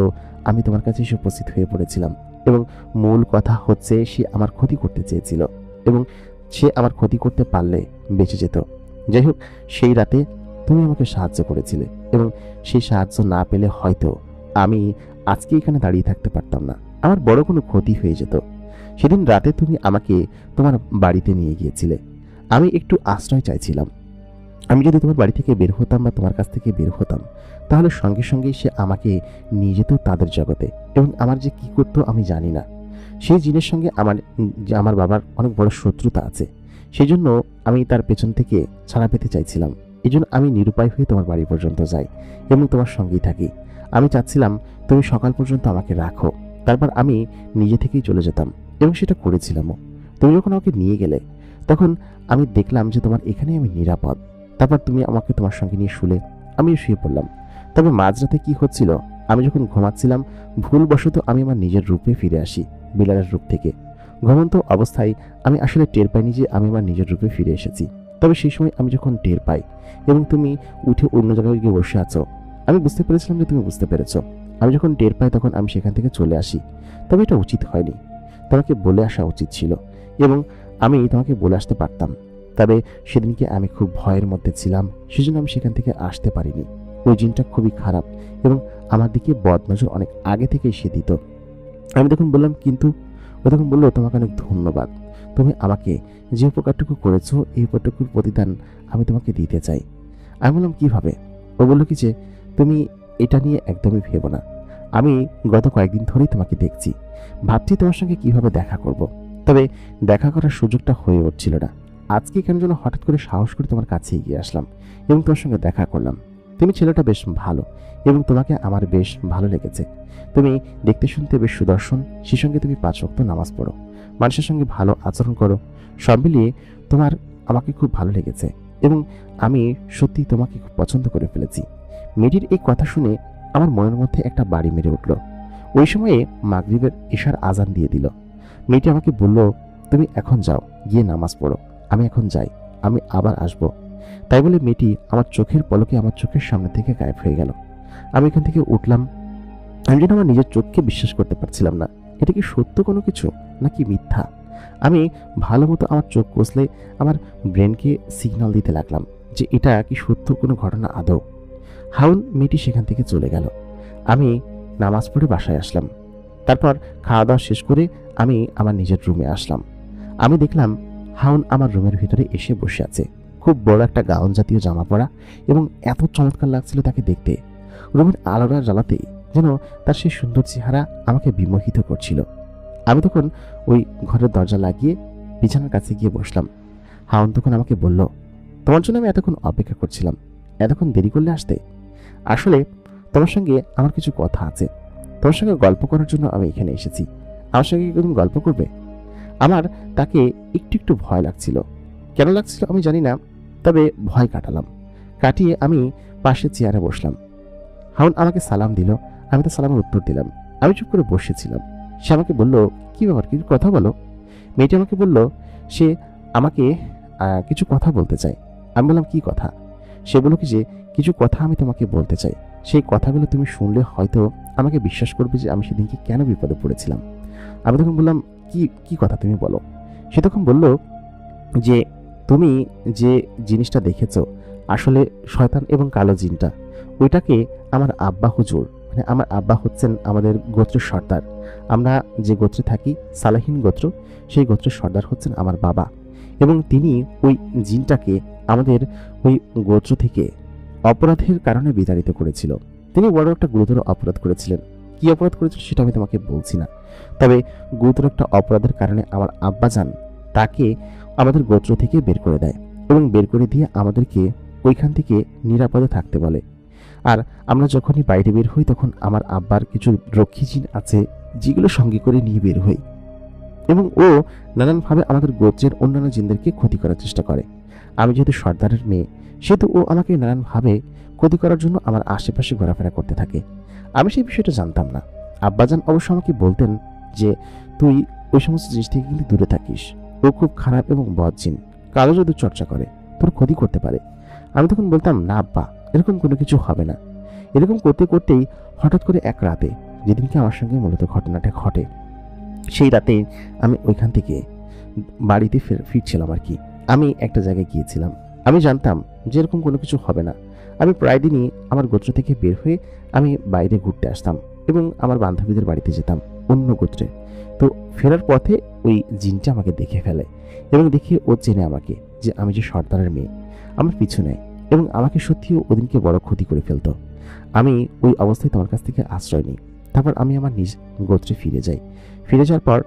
আমি তোমার কাছে এসে উপস্থিত হয়ে পড়েছিলাম এবং মূল কথা হচ্ছে সে আমার ক্ষতি করতে চেয়েছিল এবং সে আমার ক্ষতি করতে পারলে বেঁচে যেত। যাই হোক, সেই রাতে তুমি আমাকে সাহায্য করেছিলে এবং সেই সাহায্য না পেলে হয়তো আমি আজকে এখানে দাঁড়িয়ে থাকতে পারতাম না, আমার বড় কোনো ক্ষতি হয়ে যেত। সেদিন রাতে তুমি আমাকে তোমার বাড়িতে নিয়ে গিয়েছিলে। আমি একটু আশ্রয় চাইছিলাম। আমি যদি তোমার বাড়ি থেকে বের হতাম বা তোমার কাছ থেকে বের হতাম, তাহলে সঙ্গে সঙ্গেই সে আমাকে নিয়ে যেত তাদের জগতে এবং আমার যে কি করতো আমি জানি না। সেই জিনের সঙ্গে আমার বাবার অনেক বড় শত্রুতা আছে। সেই জন্য আমি তার পেছন থেকে ছাড়া পেতে চাইছিলাম। এই জন্য আমি নিরুপায় হয়ে তোমার বাড়ি পর্যন্ত যাই এবং তোমার সঙ্গেই থাকি। আমি চাচ্ছিলাম তুমি সকাল পর্যন্ত আমাকে রাখো, তারপর আমি নিজে থেকেই চলে যেতাম এবং সেটা করেছিলামও। তুমি যখন আমাকে নিয়ে গেলে, তখন আমি দেখলাম যে তোমার এখানে আমি নিরাপদ। তারপর তুমি আমাকে তোমার সঙ্গে নিয়ে শুলে আমিও শুয়ে পড়লাম। তবে মাঝরাতে কি হচ্ছিল, আমি যখন ঘুমাচ্ছিলাম, ভুলবশত আমি আমার নিজের রূপে ফিরে আসি, বিড়ালের রূপ থেকে। ঘুমন্ত অবস্থায় আমি আসলে টের পাইনি যে আমি আমার নিজের রূপে ফিরে এসেছি। তবে সেই সময় আমি যখন টের পাই এবং তুমি উঠে অন্য জায়গায় গিয়ে বসে আছো, আমি বুঝতে পেরেছিলাম যে তুমি বুঝতে পেরেছো। আমি যখন টের পাই তখন আমি সেখান থেকে চলে আসি। তবে এটা উচিত হয়নি, তোমাকে বলে আসা উচিত ছিল এবং আমি তোমাকে বলে আসতে পারতাম। তবে সেদিনকে আমি খুব ভয়ের মধ্যে ছিলাম, সেজন্য আমি সেখান থেকে আসতে পারিনি। ওই জিনটা খুবই খারাপ এবং আমার দিকে বদনজর অনেক আগে থেকেই সে দিত। আমি তখন বললাম, কিন্তু ও তখন বললো, তোমাকে অনেক ধন্যবাদ, তুমি আমাকে যে উপকারটুকু করেছো এই উপকারটুকুর প্রতিদান আমি তোমাকে দিতে চাই। আমি বললাম, কিভাবে? ও বললো কি যে, তুমি এটা নিয়ে একদমই ভেবো না। আমি গত কয়েকদিন ধরেই তোমাকে দেখছি, ভাবছি তোমার সঙ্গে কিভাবে দেখা করব। তবে দেখা করার সুযোগটা হয়ে উঠছিল না। আজকে কেন যেন হঠাৎ করে সাহস করে তোমার কাছে এগিয়ে আসলাম এবং তোমার সঙ্গে দেখা করলাম। তুমি ছেলেটা বেশ ভালো এবং তোমাকে আমার বেশ ভালো লেগেছে। তুমি দেখতে শুনতে বেশ সুদর্শন, সেই সঙ্গে তুমি 5 ওয়াক্ত নামাজ পড়ো, মানুষের সঙ্গে ভালো আচরণ করো। সব মিলিয়ে তোমার আমাকে খুব ভালো লেগেছে এবং আমি সত্যি তোমাকে খুব পছন্দ করে ফেলেছি। মেয়েটির এই কথা শুনে আমার মনের মধ্যে একটা বাড়ি মেরে উঠল। ওই সময়ে মাগরিবের এশার আজান দিয়ে দিল। মেয়েটি আমাকে বলল, তুমি এখন যাও, গিয়ে নামাজ পড়ো, আমি এখন যাই, আমি আবার আসব। তাই বলে মেয়েটি আমার চোখের পলকে আমার চোখের সামনে থেকে গায়েব হয়ে গেল। আমি এখান থেকে উঠলাম। আমি যেন আমার নিজের চোখকে বিশ্বাস করতে পারছিলাম না। এটা কি সত্য কোনো কিছু নাকি মিথ্যা? আমি ভালো মতো আমার চোখ কষলে আমার ব্রেনকে সিগন্যাল দিতে লাগলাম যে এটা কি সত্য কোনো ঘটনা আদৌ। হাউন মেয়েটি সেখান থেকে চলে গেল। আমি নামাজ পড়ে বাসায় আসলাম। তারপর খাওয়া দাওয়া শেষ করে আমি আমার নিজের রুমে আসলাম। আমি দেখলাম হাউন আমার রুমের ভিতরে এসে বসে আছে। খুব বড় একটা গাউন জাতীয় জামা পরা এবং এত চমৎকার লাগছিল তাকে দেখতে। রুমের আলোটা জ্বালাতেই যেন তার সেই সুন্দর চেহারা আমাকে বিমোহিত করছিল। আমি তখন ওই ঘরের দরজা লাগিয়ে বিছানার কাছে গিয়ে বসলাম। হাউন তখন আমাকে বলল, তোমার জন্য আমি এতক্ষণ অপেক্ষা করছিলাম, এতক্ষণ দেরি করলে আসতে? আসলে তোমার সঙ্গে আমার কিছু কথা আছে, তোমার সঙ্গে গল্প করার জন্য আমি এখানে এসেছি। আমার সঙ্গে কি তুমি গল্প করবে? আমার তাকে একটু একটু ভয় লাগছিল। কেন লাগছিল আমি জানি না, তবে ভয় কাটালাম। কাটিয়ে আমি পাশে চেয়ারে বসলাম। হাউন আমাকে সালাম দিল, আমি তো সালামের উত্তর দিলাম। আমি চুপ করে বসেছিলাম। সে আমাকে বলল, কি ব্যাপার, কিছু কথা বলো। মেয়েটি আমাকে বলল, সে আমাকে কিছু কথা বলতে চায়। আমি বললাম, কি কথা? সে বলল কি যে, কিছু কথা আমি তোমাকে বলতে চাই, সেই কথাগুলো তুমি শুনলে হয়তো আমাকে বিশ্বাস করবে যে আমি সেদিনকে কেন বিপদে পড়েছিলাম। আমি তখন বললাম, কি কি কথা তুমি বলো। সে তখন বলল যে, তুমি যে জিনিসটা দেখেছো, আসলে শয়তান এবং কালো জিনটা, ওইটাকে আমার আব্বা হুজুর, মানে আমার আব্বা হচ্ছেন আমাদের গোত্রের সর্দার। আমরা যে গোত্রে থাকি, সালাহিন গোত্র, সেই গোত্রের সর্দার হচ্ছেন আমার বাবা, এবং তিনি ওই জিনটাকে আমাদের ওই গোত্র থেকে অপরাধের কারণে বিতাড়িত করেছিল। তিনি বড় একটা গুরুতর অপরাধ করেছিলেন। কি অপরাধ করেছিল সেটা আমি তোমাকে বলছি না, তবে গুরুতর একটা অপরাধের কারণে আমার আব্বাজান তাকে আমাদের গোত্র থেকে বের করে দেয়, এবং বের করে দিয়ে আমাদেরকে ওইখান থেকে নিরাপদে থাকতে বলে। আর আমরা যখনই বাইরে বের হই, তখন আমার আব্বার কিছু রক্ষী জিন আছে, যেগুলো সঙ্গে করে নিয়ে বের হই, এবং ও নানানভাবে আমাদের গোত্রের অন্যান্য জিনদেরকে ক্ষতি করার চেষ্টা করে। আমি যেহেতু সর্দারের মেয়ে, সেহেতু ও আমাকে নানানভাবে ক্ষতি করার জন্য আমার আশেপাশে ঘোরাফেরা করতে থাকে। আমি সেই বিষয়টা জানতাম না। আব্বাজান অবশ্য আমাকে বলতেন যে, তুই ওই সমস্ত জিনিস থেকে কিন্তু দূরে থাকিস, ও খুব খারাপ এবং বদ জিন, কালো জাদু চর্চা করে, তোর ক্ষতি করতে পারে। আমি তখন বলতাম, না আব্বা, এরকম কোনো কিছু হবে না। এরকম করতে করতেই হঠাৎ করে এক রাতে, যেদিনকে আমার সঙ্গে মূলত ঘটনাটা ঘটে, সেই রাতে আমি ওইখান থেকে বাড়িতে ফিরছিলাম আর কি। আমি একটা জায়গায় গিয়েছিলাম। আমি জানতাম যে এরকম কোনো কিছু হবে না। আমি প্রায় দিনই আমার গোত্র থেকে বের হয়ে আমি বাইরে ঘুরতে আসতাম, এবং আমার বান্ধবীদের বাড়িতে যেতাম অন্য গোত্রে। তো ফেরার পথে ওই জিনটা আমাকে দেখে ফেলে, এবং দেখে ও চেনে আমাকে, যে আমি যে সর্দারের মেয়ে। আমার পিছু নেয়, এবং আমাকে সত্যিও ওদিনকে বড় ক্ষতি করে ফেলতো। আমি ওই অবস্থায় তোমার কাছ থেকে আশ্রয় নিই। তারপর আমি আমার নিজ গোত্রে ফিরে যাই। ফিরে যাওয়ার পর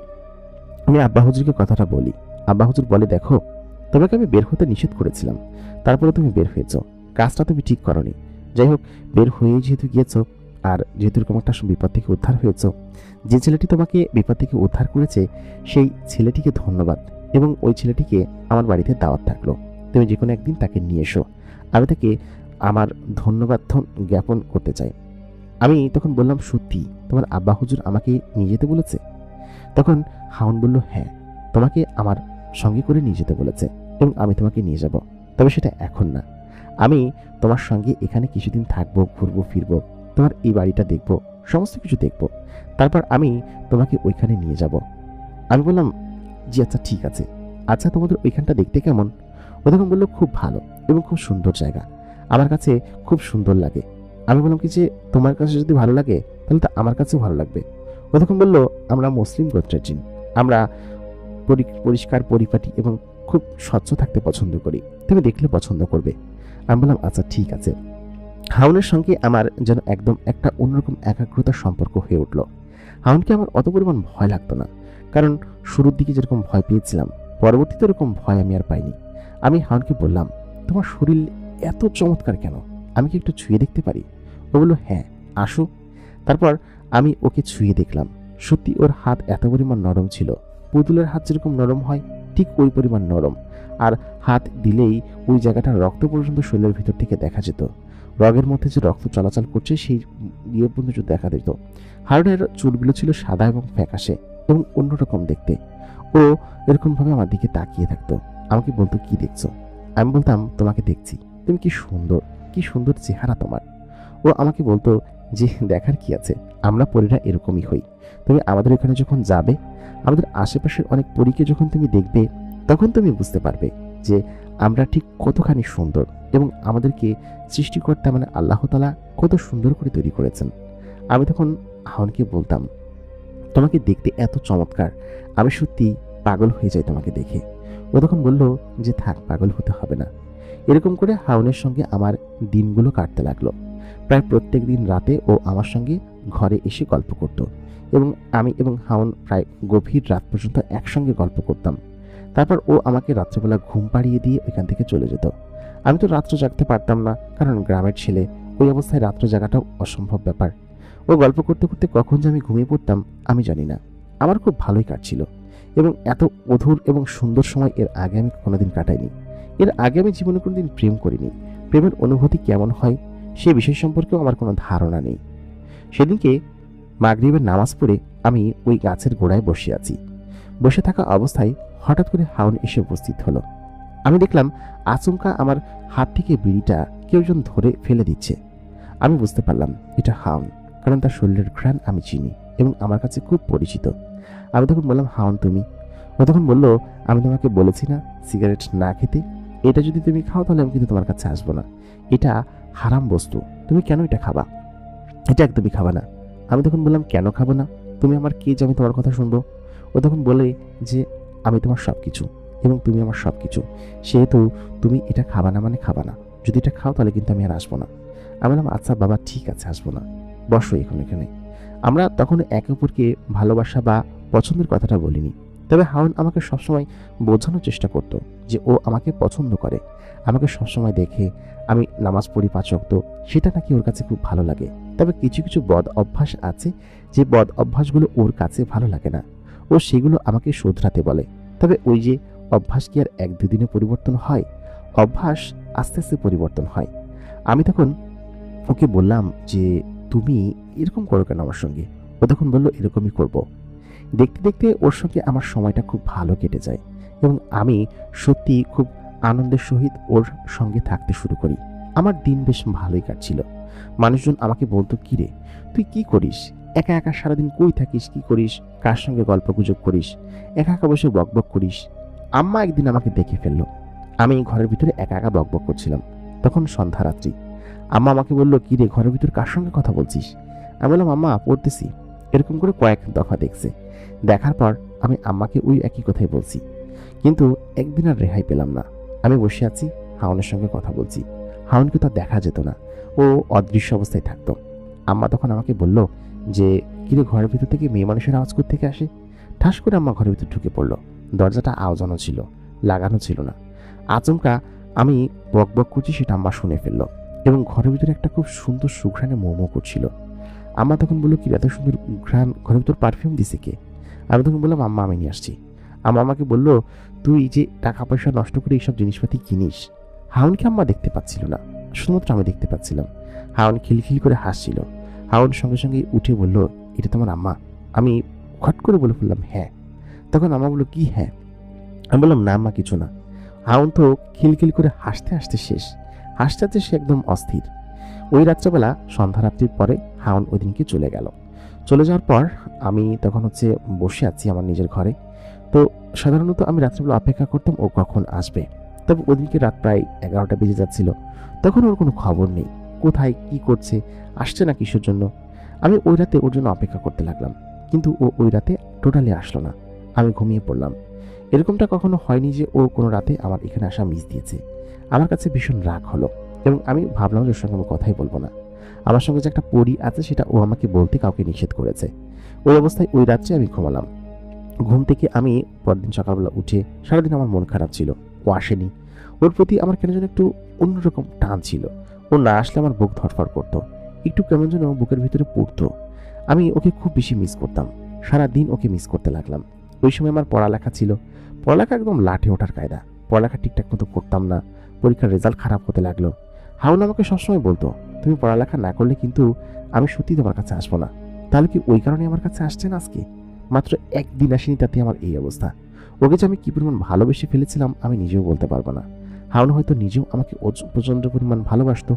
আমি আব্বা হুজুরকে কথাটা বলি। আব্বা হুজুর বলে, দেখো, তোমাকে আমি বের হতে নিষেধ করেছিলাম, তারপরে তুমি বের হয়েছো, কাজটা তুমি ঠিক করনি। যাই হোক, বের হয়ে যেহেতু গিয়েছো, আর যেহেতু এরকম একটা বিপদ থেকে উদ্ধার হয়েছো, যে ছেলেটি তোমাকে বিপদ থেকে উদ্ধার করেছে, সেই ছেলেটিকে ধন্যবাদ, এবং ওই ছেলেটিকে আমার বাড়িতে দাওয়াত থাকলো। তুমি যে কোনো একদিন তাকে নিয়ে এসো, আমি তাকে আমার ধন্যবাদ জ্ঞাপন করতে চাই। আমি তখন বললাম, সত্যি তোমার আব্বা হুজুর আমাকে নিয়ে যেতে বলেছে? তখন হাউন বলল, হ্যাঁ, তোমাকে আমার সঙ্গে করে নিয়ে যেতে বলেছে, এবং আমি তোমাকে নিয়ে যাব, তবে সেটা এখন না। আমি তোমার সঙ্গে এখানে কিছুদিন থাকবো, ঘুরবো ফিরবো, তোমার এই বাড়িটা দেখবো, সমস্ত কিছু দেখবো, তারপর আমি তোমাকে ওইখানে নিয়ে যাব। আমি বললাম, জি আচ্ছা, ঠিক আছে। আচ্ছা, তোমাদের ওইখানটা দেখতে কেমন? ও তখন বললো, খুব ভালো এবং খুব সুন্দর জায়গা, আমার কাছে খুব সুন্দর লাগে। আমি বললাম কি যে, তোমার কাছে যদি ভালো লাগে তাহলে তো আমার কাছেও ভালো লাগবে। ও তখন বলল, আমরা মুসলিম গোত্রের জিন, আমরা পরিষ্কার পরিপাটি এবং খুব স্বচ্ছ থাকতে পছন্দ করি, তুমি দেখলে পছন্দ করবে। আমি বললাম, আচ্ছা ঠিক আছে। হাউনের সঙ্গে আমার যেন একদম একটা অন্যরকম একাগ্রতার সম্পর্ক হয়ে উঠল। হাউনকে আমার অত পরিমাণ ভয় লাগতো না, কারণ শুরুর দিকে যেরকম ভয় পেয়েছিলাম, পরবর্তীতে এরকম ভয় আমি আর পাইনি। আমি হাউনকে বললাম, তোমার শরীর এত চমৎকার কেন, আমি কি একটু ছুঁয়ে দেখতে পারি? ও বলল, হ্যাঁ, আসো। তারপর আমি ওকে ছুঁয়ে দেখলাম। সত্যি ওর হাত এত পরিমাণ নরম ছিল, পুতুলের হাত যেরকম নরম হয় ঠিক ওই পরিমাণ নরম, আর হাত দিলেই ওই জায়গাটা রক্ত পর্যন্ত শরীরের ভিতর থেকে দেখা যেত। রগের মধ্যে যে রক্ত চলাচল করছে সেই ইয়ে পর্যন্ত দেখা দিত। হারুনের চুলগুলো ছিল সাদা এবং ফ্যাকাশে এবং অন্যরকম দেখতে। ও এরকম ভাবে আমার দিকে তাকিয়ে থাকতো, আমাকে বলতো, কি দেখছো? আমি বলতাম, তোমাকে দেখছি, তুমি কি সুন্দর, কি সুন্দর চেহারা তোমার। ও আমাকে বলতো যে, দেখার কি আছে, আমরা পরীরা এরকমই হই। তুমি আমাদের এখানে যখন যাবে, আমাদের আশেপাশের অনেক পরীকে যখন তুমি দেখবে, তখন তুমি বুঝতে পারবে যে আমরা ঠিক কতখানি সুন্দর, এবং আমাদেরকে সৃষ্টিকর্তা মানে আল্লাহ তাআলা কত সুন্দর করে তৈরি করেছেন। আমি তখন হাউনকে বলতাম, তোমাকে দেখতে এত চমৎকার, আমি সত্যি পাগল হয়ে যাই তোমাকে দেখে। ও তখন বলল যে, থাক, পাগল হতে হবে না। এরকম করে হাউনের সঙ্গে আমার দিনগুলো কাটতে লাগলো। প্রায় প্রত্যেক দিন রাতে ও আমার সঙ্গে ঘরে এসে গল্প করত, এবং আমি এবং হাউন প্রায় গভীর রাত পর্যন্ত একসঙ্গে গল্প করতাম। তারপর ও আমাকে রাত্রেবেলা ঘুম পাড়িয়ে দিয়ে ওইখান থেকে চলে যেত। আমি তো রাত্রে জাগতে পারতাম না, কারণ গ্রামের ছেলে, ওই অবস্থায় রাত্রে জাগাটাও অসম্ভব ব্যাপার। ও গল্প করতে করতে কখন যে আমি ঘুমিয়ে পড়তাম আমি জানি না। আমার খুব ভালোই কাটছিল, এবং এত মধুর এবং সুন্দর সময় এর আগে আমি কোনোদিন কাটাইনি। এর আগে আমি জীবনে কোনোদিন প্রেম করিনি। প্রেমের অনুভূতি কেমন হয় সে বিষয় সম্পর্কেও আমার কোনো ধারণা নেই। সেদিনকে মাগরিবের নামাজ পড়ে আমি ওই গাছের গোড়ায় বসে আছি। বসে থাকা অবস্থায় হঠাৎ করে হাউন এসে উপস্থিত হলো। আমি দেখলাম আচমকা আমার হাত থেকে বিড়িটা কেউ একজন ধরে ফেলে দিচ্ছে। আমি বুঝতে পারলাম এটা হাউন, কারণ তার শরীরের ঘ্রাণ আমি চিনি এবং আমার কাছে খুব পরিচিত। আমি তখন বললাম, হাউন তুমি? ও তখন বলল, আমি তোমাকে বলেছি না সিগারেট না খেতে? এটা যদি তুমি খাও তাহলে আমি কিন্তু তোমার কাছে আসবো না। এটা হারাম বস্তু, তুমি কেন এটা খাবা? এটা একদমই খাবা না। আমি তখন বললাম, কেন খাবো না? তুমি আমার কে যে আমি তোমার কথা শুনবো? ও তখন বলে যে আমি তোমার সব কিছু এবং তুমি আমার সব কিছু, সেহেতু তুমি এটা খাবা না মানে খাবা না। যদি এটা খাও তাহলে কিন্তু আমি আর আসবো না। আমি বললাম, আচ্ছা বাবা ঠিক আছে, আসবো না, বসো এখন এখানে। আমরা তখন একে অপরকে ভালোবাসা বা পছন্দের কথাটা বলিনি, তবে হাউন আমাকে সবসময় বোঝানোর চেষ্টা করতো যে ও আমাকে পছন্দ করে। আমাকে সবসময় দেখে আমি নামাজ পড়ি 5 ওয়াক্ত, সেটা নাকি ওর কাছে খুব ভালো লাগে। তবে কিছু কিছু বদ অভ্যাস আছে, যে বদ অভ্যাসগুলো ওর কাছে ভালো লাগে না, ও সেগুলো আমাকে শোধরাতে বলে। তবে ওই যে অভ্যাস কি আর 1-2 দিনে পরিবর্তন হয়? অভ্যাস আস্তে আস্তে পরিবর্তন হয়। আমি তখন ওকে বললাম যে তুমি এরকম করো কেন আমার সঙ্গে? ও তখন বলল, এরকমই করব। দেখতে দেখতে ওর সঙ্গে আমার সময়টা খুব ভালো কেটে যায় এবং আমি সত্যি খুব আনন্দের সহিত ওর সঙ্গে থাকতে শুরু করি। আমার দিন বেশ ভালোই কাটছিল। মানুষজন আমাকে বলতো, কি রে তুই কি করিস? একা একা সারাদিন কই থাকিস, কি করিস, কার সঙ্গে গল্প গুজব করিস, একা একা বসে বকবক করিস? আম্মা একদিন আমাকে দেখে ফেললো, আমি ঘরের ভিতরে একা একা বকবক করছিলাম। তখন সন্ধ্যা রাত্রি। আম্মা আমাকে বলল, কি রে ঘরের ভিতর কার সঙ্গে কথা বলছিস? আমি বললাম, আম্মা পড়তেছি। এরকম করে কয়েক দফা দেখছে। দেখার পর আমি আম্মাকে ওই একই কথাই বলছি, কিন্তু একদিন আর রেহাই পেলাম না। আমি বসে আছি, হাউনের সঙ্গে কথা বলছি। হাউনকে তো দেখা যেত না, ও অদৃশ্য অবস্থায় থাকতো। আম্মা তখন আমাকে বলল যে, কিরে ঘরের ভিতর থেকে মেয়ে মানুষের আওয়াজ থেকে আসে? ঠাস করে আম্মা ঘরের ভিতর ঢুকে পড়লো। দরজাটা আওজানো ছিল, লাগানো ছিল না। আচমকা আমি বক বক করছি সেটা আম্মা শুনে ফেললো এবং ঘরের ভিতরে একটা খুব সুন্দর সুঘ্রাণে মোমো করছিল। আম্মা তখন বললো, কি এত সুন্দর ঘ্রাণ, ঘরের ভিতর পারফিউম দিছে কে? আমি তখন বললাম, আম্মা আমি নিয়ে আসছি। আম্মা আমাকে বললো, তুই যে টাকা পয়সা নষ্ট করে এইসব জিনিসপাতি কিনিস। হাউনকে আম্মা দেখতে পাচ্ছিল না, শুধুমাত্র আমি দেখতে পাচ্ছিলাম। হাউন খিলখিল করে হাসছিল। হাউন সঙ্গে সঙ্গে উঠে বলল, এটা তোমার আম্মা? আমি খট করে বলে ফেললাম, হ্যাঁ। তখন আম্মা বললো, কি হ্যাঁ? আমি বললাম, না আম্মা কিছু না। হাউন তো খিলখিল করে হাসতে হাসতে শেষ, হাসতে হাসতে সে একদম অস্থির। ওই রাত্রেবেলা সন্ধ্যারাত্রির পরে হাউন ওই দিনকে চলে গেল। চলে যাওয়ার পর আমি তখন বসে আছি আমার নিজের ঘরে। তো সাধারণত আমি রাত্রিবেলা অপেক্ষা করতাম ও কখন আসবে। তবে ওদিনকে রাত প্রায় 11টা বেজে যাচ্ছিল। তখন ওর কোনো খবর নেই, কোথায় কি করছে, আসছে না কিসের জন্য। আমি ওই রাতে ওর জন্য অপেক্ষা করতে লাগলাম, কিন্তু ও ওই রাতে টোটালি আসলো না। আমি ঘুমিয়ে পড়লাম। এরকমটা কখনো হয়নি যে ও কোনো রাতে আমার এখানে আসা মিস দিয়েছে। আমার কাছে ভীষণ রাগ হলো এবং আমি ভাবলাম যে ওর সঙ্গে আমি কথাই বলবো না। আমার সঙ্গে যে একটা পরী আছে সেটা ও আমাকে বলতে কাউকে নিষেধ করেছে। ওই অবস্থায় ওই রাত্রে আমি ঘুমালাম। ঘুম থেকে আমি পরদিন সকালবেলা উঠে, সারাদিন আমার মন খারাপ ছিল, ও আসেনি। ওর প্রতি আমার কেন যেন একটু অন্যরকম টান ছিল। ও না আসলে আমার বুক ধরফর করতো, একটু কেমন যেন বুকের ভিতরে পড়তো। আমি ওকে খুব বেশি মিস করতাম, সারাদিন ওকে মিস করতে লাগলাম। ওই সময় আমার পড়ালেখা ছিল, পড়ালেখা একদম লাঠে ওঠার কায়দা। পড়ালেখা ঠিকঠাক মতো করতাম না, পরীক্ষার রেজাল্ট খারাপ হতে লাগলো। হাউন আমাকে সবসময় বলতো, তুমি পড়ালেখা না করলে কিন্তু আমি সত্যি তোমার কাছে আসবো না। তাহলে কি ওই কারণে আমার কাছে আসছেন আজকে? মাত্র একদিন আসেনি, তাতে আমার এই অবস্থা। ওকে যে আমি কি পরিমাণ ভালোবেসে ফেলেছিলাম আমি নিজেও বলতে পারবো না। হাউন হয়তো নিজেও আমাকে প্রচন্ড পরিমাণ ভালোবাসতো।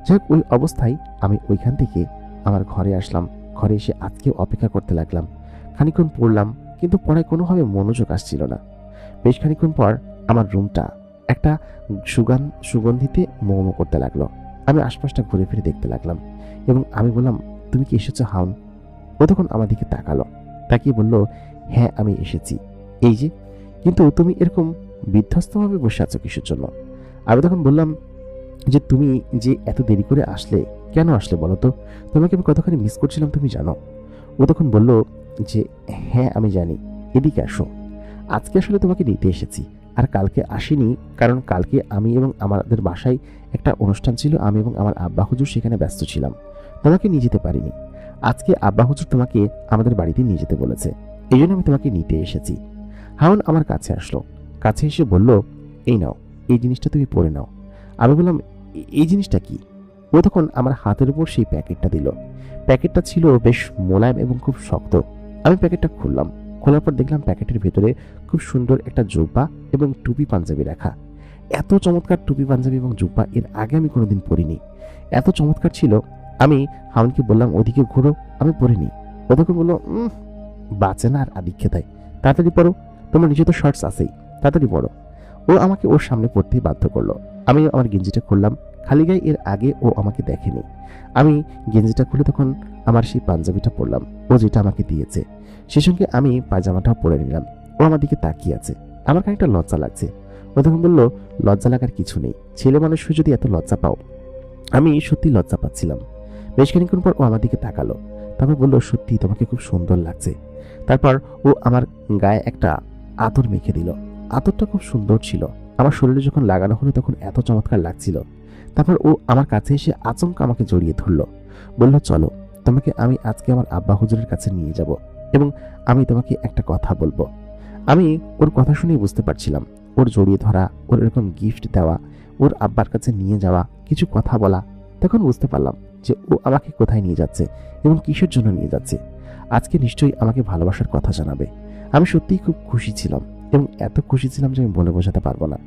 যাই হোক, ওই অবস্থায় আমি ওইখান থেকে আমার ঘরে আসলাম। ঘরে এসে আজকেও অপেক্ষা করতে লাগলাম। খানিকক্ষণ পড়লাম, কিন্তু পড়ায় কোনোভাবে মনোযোগ আসছিল না। বেশ খানিকক্ষণ পর আমার রুমটা একটা সুগন্ধিতে মোমো করতে লাগলো। আমি আশপাশটা ঘুরে ফিরে দেখতে লাগলাম এবং আমি বললাম, তুমি কি এসেছো হাউন? ও তখন আমার দিকে তাকালো, তাকিয়ে বলল, হ্যাঁ আমি এসেছি, এই যে। কিন্তু তুমি এরকম বিধ্বস্তভাবে বসে আছো কিসের জন্য? আমি তখন বললাম যে, তুমি যে এত দেরি করে আসলে, কেন আসলে বলো তো? তোমাকে আমি কতখানি মিস করছিলাম তুমি জানো? ও তখন বলল যে, হ্যাঁ আমি জানি, এদিকে আসো। আজকে আসলে তোমাকে নিতে এসেছি, আর কালকে আসিনি, কারণ কালকে আমি এবং আমাদের বাসায় একটা অনুষ্ঠান ছিল। আমি এবং আমার আব্বা হুজুর সেখানে ব্যস্ত ছিলাম, তোমাকে নিয়ে যেতে পারিনি। আজকে আব্বা হুজুর তোমাকে আমাদের বাড়িতে নিয়ে যেতে বলেছে, এই জন্য আমি তোমাকে নিতে এসেছি। হাউন আমার কাছে আসলো, কাছে এসে বলল, এই নাও, এই জিনিসটা তুমি পরে নাও। আমি বললাম, এই জিনিসটা কি? ও তখন আমার হাতের উপর সেই প্যাকেটটা দিল। প্যাকেটটা ছিল বেশ মোলায়েম এবং খুব শক্ত। আমি প্যাকেটটা খুললাম, খোলার পর দেখলাম প্যাকেটের ভেতরে খুব সুন্দর একটা জুব্বা এবং টুপি পাঞ্জাবি রাখা। এত চমৎকার টুপি পাঞ্জাবি এবং জুব্বা এর আগে আমি কোনোদিন পরিনি। এত চমৎকার ছিল। আমি হাউনকে বললাম, ওদিকে ঘুরো, আমি পরিনি। ও তখন বললো, বাঁচে না আর আদিক্ষেতায়, তাড়াতাড়ি পড়ো, তোমার নিচে তো শর্টস আছেই, তাড়াতাড়ি পড়ো। ও আমাকে ওর সামনে পড়তেই বাধ্য করলো। আমি আমার গেঞ্জিটা খুললাম, খালি গায়ে, এর আগে ও আমাকে দেখেনি। আমি গেঞ্জিটা খুলে তখন আমার সেই পাঞ্জাবিটা পরলাম, ও যেটা আমাকে দিয়েছে। সে সঙ্গে আমি পায়জামাটাও পরে নিলাম। ও আমার দিকে তাকিয়ে আছে, আমার খানিকটা লজ্জা লাগছে। ও তখন বললো, লজ্জা লাগার কিছু নেই, ছেলে মানুষ হয়ে যদি এত লজ্জা পাও। আমি সত্যি লজ্জা পাচ্ছিলাম। বেশ খানিক্ষণ পর ও আমার দিকে তাকালো, তারপর বললো, সত্যি তোমাকে খুব সুন্দর লাগছে। তারপর ও আমার গায়ে একটা আতর মেখে দিল। আতরটা খুব সুন্দর ছিল, আমার শরীরে যখন লাগানো হলো তখন এত চমৎকার লাগছিল। তারপর ও আমার কাছে এসে আচমকা আমাকে জড়িয়ে ধরলো, বলল, চলো, তোমাকে আমি আজকে আমার আব্বা হুজুরের কাছে নিয়ে যাব এবং আমি তোমাকে একটা কথা বলবো। আমি ওর কথা শুনেই বুঝতে পারছিলাম, ওর জড়িয়ে ধরা, ওর এরকম গিফট দেওয়া, ওর আব্বার কাছে নিয়ে যাওয়া, কিছু কথা বলা, তখন বুঝতে পারলাম যে ও আমাকে কোথায় নিয়ে যাচ্ছে এবং কিসের জন্য নিয়ে যাচ্ছে। আজকে নিশ্চয়ই আমাকে ভালোবাসার কথা জানাবে। আমি সত্যিই খুব খুশি ছিলাম এবং এত খুশি ছিলাম যে আমি বলে বোঝাতে পারবো না।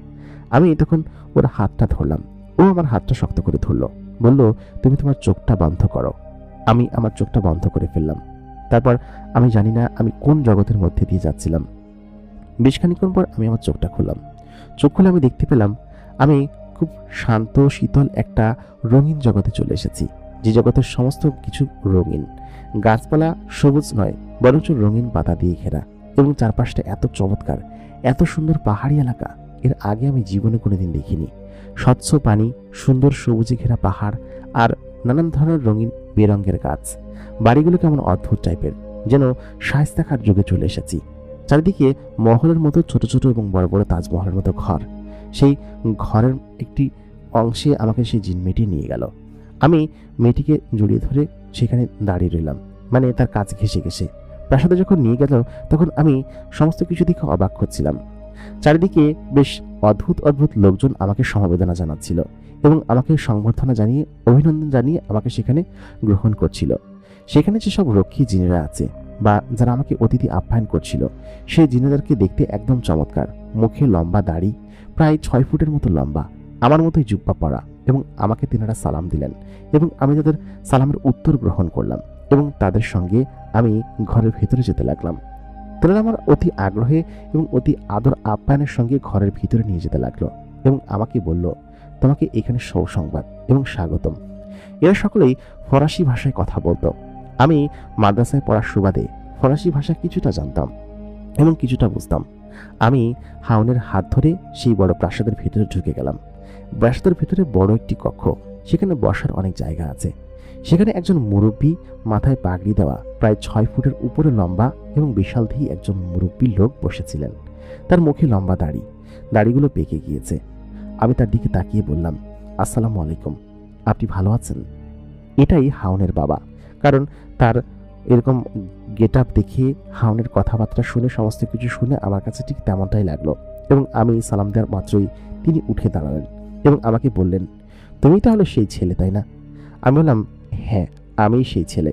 আমি তখন ওর হাতটা ধরলাম, ও আমার হাতটা শক্ত করে ধরলো, বলল, তুমি তোমার চোখটা বন্ধ করো। আমি আমার চোখটা বন্ধ করে ফেললাম। তারপর আমি জানি না আমি কোন জগতের মধ্যে দিয়ে যাচ্ছিলাম। বেশ খানিক্ষণ পর আমি আমার চোখটা খুললাম। চোখ খুলে আমি দেখতে পেলাম আমি খুব শান্ত শীতল একটা রঙিন জগতে চলে এসেছি, যে জগতের সমস্ত কিছু রঙিন। গাছপালা সবুজ নয়, বরঞ্চ রঙিন পাতা দিয়ে ঘেরা, এবং চারপাশটা এত চমৎকার, এত সুন্দর পাহাড়ি এলাকা এর আগে আমি জীবনে কোনোদিন দেখিনি। স্বচ্ছ পানি, সুন্দর সবুজে ঘেরা পাহাড়, আর নানান ধরনের রঙিন বেরঙের গাছ। বাড়িগুলো কেমন অদ্ভুত টাইপের, যেন শায়েস্তাখার যুগে চলে এসেছি। চারিদিকে মহলের মতো ছোট ছোট এবং বড় বড় তাজমহলের মতো ঘর। সেই ঘরের একটি অংশে আমাকে সেই জিন মেয়েটি নিয়ে গেল। আমি মেয়েটিকে জড়িয়ে ধরে সেখানে দাঁড়িয়ে রইলাম, মানে তার কাজ ঘেঁষে ঘেঁষে। প্রাসাদে যখন নিয়ে গেল তখন আমি সমস্ত কিছু দেখে অবাক হচ্ছিলাম। চারিদিকে বেশ অদ্ভুত অদ্ভুত লোকজন আমাকে সমবেদনা জানাচ্ছিল এবং আমাকে সংবর্ধনা জানিয়ে, অভিনন্দন জানিয়ে আমাকে সেখানে গ্রহণ করছিল। সেখানে যেসব রক্ষী জিনেরা আছে বা যারা আমাকে অতিথি আপ্যায়ন করছিল, সেই জিনেদারকে দেখতে একদম চমৎকার। মুখে লম্বা দাড়ি, প্রায় 6 ফুটের মতো লম্বা, আমার মতোই জুব্বা পরা, এবং আমাকে তিনারা সালাম দিলেন এবং আমি তাদের সালামের উত্তর গ্রহণ করলাম এবং তাদের সঙ্গে আমি ঘরের ভেতরে যেতে লাগলাম। তারা আমার অতি আগ্রহে এবং অতি আদর আপ্যায়নের সঙ্গে ঘরের ভিতরে নিয়ে যেতে লাগলো এবং আমাকে বলল, তোমাকে এখানে সুসংবাদ এবং স্বাগতম। এরা সকলেই ফরাসি ভাষায় কথা বলতো। আমি মাদ্রাসায় পড়ার সুবাদে ফরাসি ভাষা কিছুটা জানতাম এবং কিছুটা বুঝতাম। আমি হাউনের হাত ধরে সেই বড় প্রাসাদের ভিতরে ঢুকে গেলাম। প্রাসাদের ভিতরে বড় একটি কক্ষ, সেখানে বসার অনেক জায়গা আছে। সেখানে একজন মুরব্বী, মাথায় পাগড়ি দেওয়া, প্রায় 6 ফুটের উপরে লম্বা এবং বিশালদেহী একজন মুরব্বী লোক বসেছিলেন। তার মুখে লম্বা দাড়ি, দাড়িগুলো পেকে গিয়েছে। আমি তার দিকে তাকিয়ে বললাম, আসসালামু আলাইকুম, আপনি ভালো আছেন? এটাই হাউনের বাবা, কারণ তার এরকম গেট আপ দেখে, হাউনের কথাবার্তা শুনে, সমস্ত কিছু শুনে আমার কাছে ঠিক তেমনটাই লাগলো। এবং আমি সালাম দেওয়ার মাত্রই তিনি উঠে দাঁড়ালেন এবং আমাকে বললেন, তুমি তাহলে সেই ছেলে, তাই না? আমি বললাম, হ্যাঁ, আমি সেই ছেলে।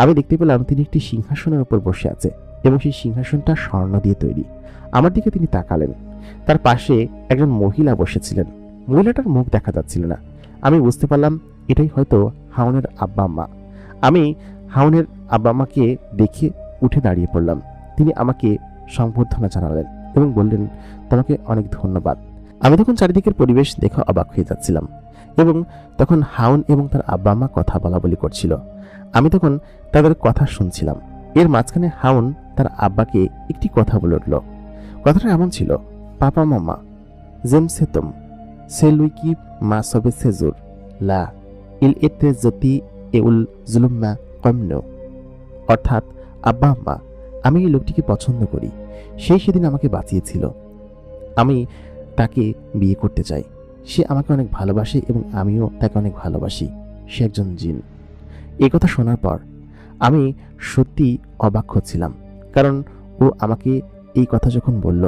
আমি দেখতে পেলাম তিনি একটি সিংহাসনের উপর বসে আছে এবং সেই সিংহাসনটা স্বর্ণ দিয়ে তৈরি। আমার দিকে তিনি তাকালেন। তার পাশে একজন মহিলা বসেছিলেন। মহিলাটার মুখ দেখা যাচ্ছিল না। আমি বুঝতে পারলাম এটাই হয়তো হাউনের আব্বা আম্মা। আমি হাউনের আব্বা আম্মাকে দেখে উঠে দাঁড়িয়ে পড়লাম। তিনি আমাকে সংবর্ধনা জানালেন এবং বললেন, তোমাকে অনেক ধন্যবাদ। আমি তখন চারিদিকের পরিবেশ দেখে অবাক হয়ে যাচ্ছিলাম এবং তখন হাউন এবং তার আব্বা আম্মা কথা বলা বলি করছিল। আমি তখন তাদের কথা শুনছিলাম। এর মাঝখানে হাউন তার আব্বাকে একটি কথা বলে উঠল। কথাটা এমন ছিল, পাপা মামা জেম সেতম সে লুই কি মা সবে সেজুর লা ইল এতে জতি এউল জুলুম্মা কমনো। অর্থাৎ, আব্বা আম্মা, আমি এই লোকটিকে পছন্দ করি, সেই সেদিন আমাকে বাঁচিয়েছিল। আমি তাকে বিয়ে করতে চাই। সে আমাকে অনেক ভালোবাসে এবং আমিও তাকে অনেক ভালোবাসি। সে একজন জিন। এই কথা শোনার পর আমি সত্যি অবাক হচ্ছিলাম, কারণ ও আমাকে এই কথা যখন বলল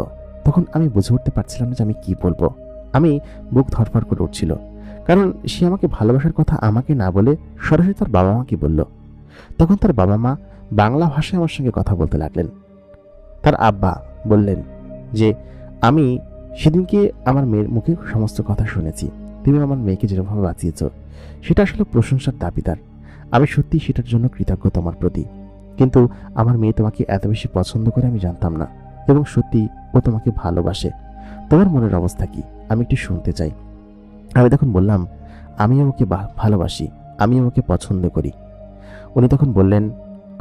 তখন আমি বুঝে উঠতে পারছিলাম না যে আমি কি বলবো। আমি বুক ধড়ফড় করে উঠছিল, কারণ সে আমাকে ভালোবাসার কথা আমাকে না বলে সরাসরি তার বাবা মাকে বলল। তখন তার বাবা মা বাংলা ভাষায় আমার সঙ্গে কথা বলতে লাগলেন। তার আব্বা বললেন যে, আমি সেদিনকে আমার মেয়ের মুখে সমস্ত কথা শুনেছি। তুমি আমার মেয়েকে যেভাবে বাঁচিয়েছ সেটা আসলে প্রশংসার দাবিদার। আমি সত্যি সেটার জন্য কৃতজ্ঞ তোমার প্রতি। কিন্তু আমার মেয়ে তোমাকে এত বেশি পছন্দ করে আমি জানতাম না, এবং সত্যি ও তোমাকে ভালোবাসে। তোমার মনের অবস্থা কি আমি একটু শুনতে চাই। আমি তখন বললাম, আমি ওকে ভালোবাসি, আমি ওকে পছন্দ করি। উনি তখন বললেন,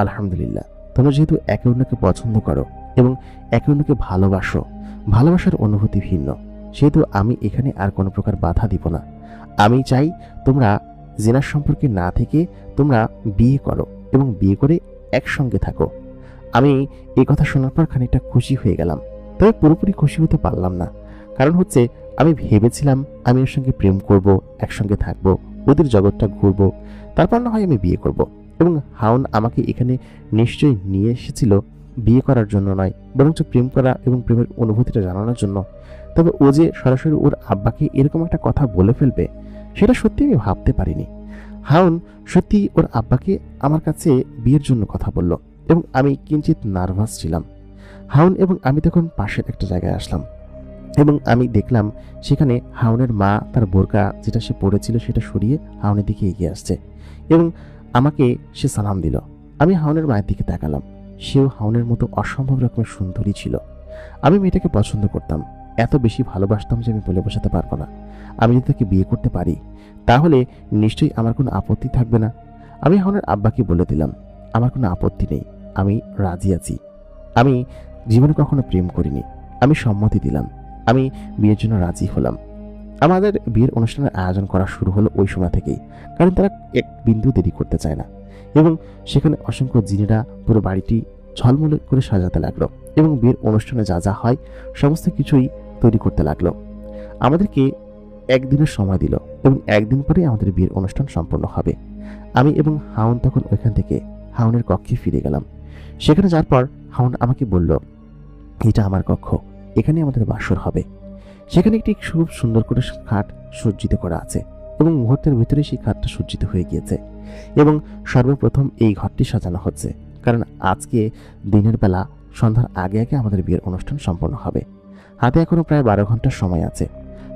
আলহামদুলিল্লাহ, তোমরা যেহেতু একে অন্যকে পছন্দ করো এবং একে অন্যকে ভালোবাসো, ভালোবাসার অনুভূতি ভিন্ন, সেহেতু আমি এখানে আর কোনো প্রকার বাধা দিব না। আমি চাই তোমরা জেনার সম্পর্কে না থেকে তোমরা বিয়ে করো এবং বিয়ে করে একসঙ্গে থাকো। আমি এই কথা শোনার পর খানিকটা খুশি হয়ে গেলাম, তবে পুরোপুরি খুশি হতে পারলাম না। কারণ হচ্ছে, আমি ভেবেছিলাম আমি ওর সঙ্গে প্রেম করব, একসঙ্গে থাকবো, ওদের জগৎটা ঘুরবো, তারপর না হয় আমি বিয়ে করব। এবং হাউন আমাকে এখানে নিশ্চয়ই নিয়ে এসেছিল বিয়ে করার জন্য নয়, বরঞ্চ প্রেম করা এবং প্রেমের অনুভূতিটা জানানোর জন্য। তবে ও যে সরাসরি ওর আব্বাকে এরকম একটা কথা বলে ফেলবে, সেটা সত্যি আমি ভাবতে পারিনি। হাউন সত্যি ওর আব্বাকে আমার কাছে বিয়ের জন্য কথা বলল, এবং আমি কিঞ্চিত নার্ভাস ছিলাম। হাউন এবং আমি তখন পাশের একটা জায়গায় আসলাম, এবং আমি দেখলাম সেখানে হাউনের মা তার বোরকা যেটা সে পরেছিল সেটা সরিয়ে হাউনের দিকে এগিয়ে আসছে, এবং আমাকে সে সালাম দিল। আমি হাউনের মায়ের দিকে তাকালাম। সেও হাউনের মতো অসম্ভব রকমের সুন্দরী ছিল। আমি মেয়েটাকে পছন্দ করতাম, এত বেশি ভালোবাসতাম যে আমি বলে বোঝাতে পারবো না। আমি যদি তাকে বিয়ে করতে পারি তাহলে নিশ্চয়ই আমার কোনো আপত্তি থাকবে না। আমি হাউনের আব্বাকে বলে দিলাম, আমার কোনো আপত্তি নেই, আমি রাজি আছি। আমি জীবনে কখনো প্রেম করিনি, আমি সম্মতি দিলাম, আমি বিয়ের জন্য রাজি হলাম। আমাদের বিয়ের অনুষ্ঠানের আয়োজন করা শুরু হলো ওই সময় থেকেই, কারণ তারা এক বিন্দু দেরি করতে চায় না। এবং সেখানে অসংখ্য জিনেরা পুরো বাড়িটি ঝলমলে করে সাজাতে লাগলো, এবং বিয়ের অনুষ্ঠানে যা যা হয় সমস্ত কিছুই তৈরি করতে লাগলো। আমাদেরকে একদিনের সময় দিল, এবং একদিন পরে আমাদের বিয়ের অনুষ্ঠান সম্পন্ন হবে। আমি এবং হাউন তখন ওইখান থেকে হাউনের কক্ষে ফিরে গেলাম। সেখানে যাওয়ার পর হাউন আমাকে বলল, এটা আমার কক্ষ, এখানে আমাদের বাসর হবে। সেখানে একটি খুব সুন্দর করে খাট সজ্জিত করা আছে, এবং মুহূর্তের ভিতরে সেই খাটটা সজ্জিত হয়ে গিয়েছে। এবং সর্বপ্রথম এই ঘরটি সাজানো হচ্ছে, কারণ আজকে দিনের বেলা সন্ধ্যার আগে আগে আমাদের বিয়ের অনুষ্ঠান সম্পন্ন হবে। হাতে এখনো প্রায় 12 ঘন্টার সময় আছে।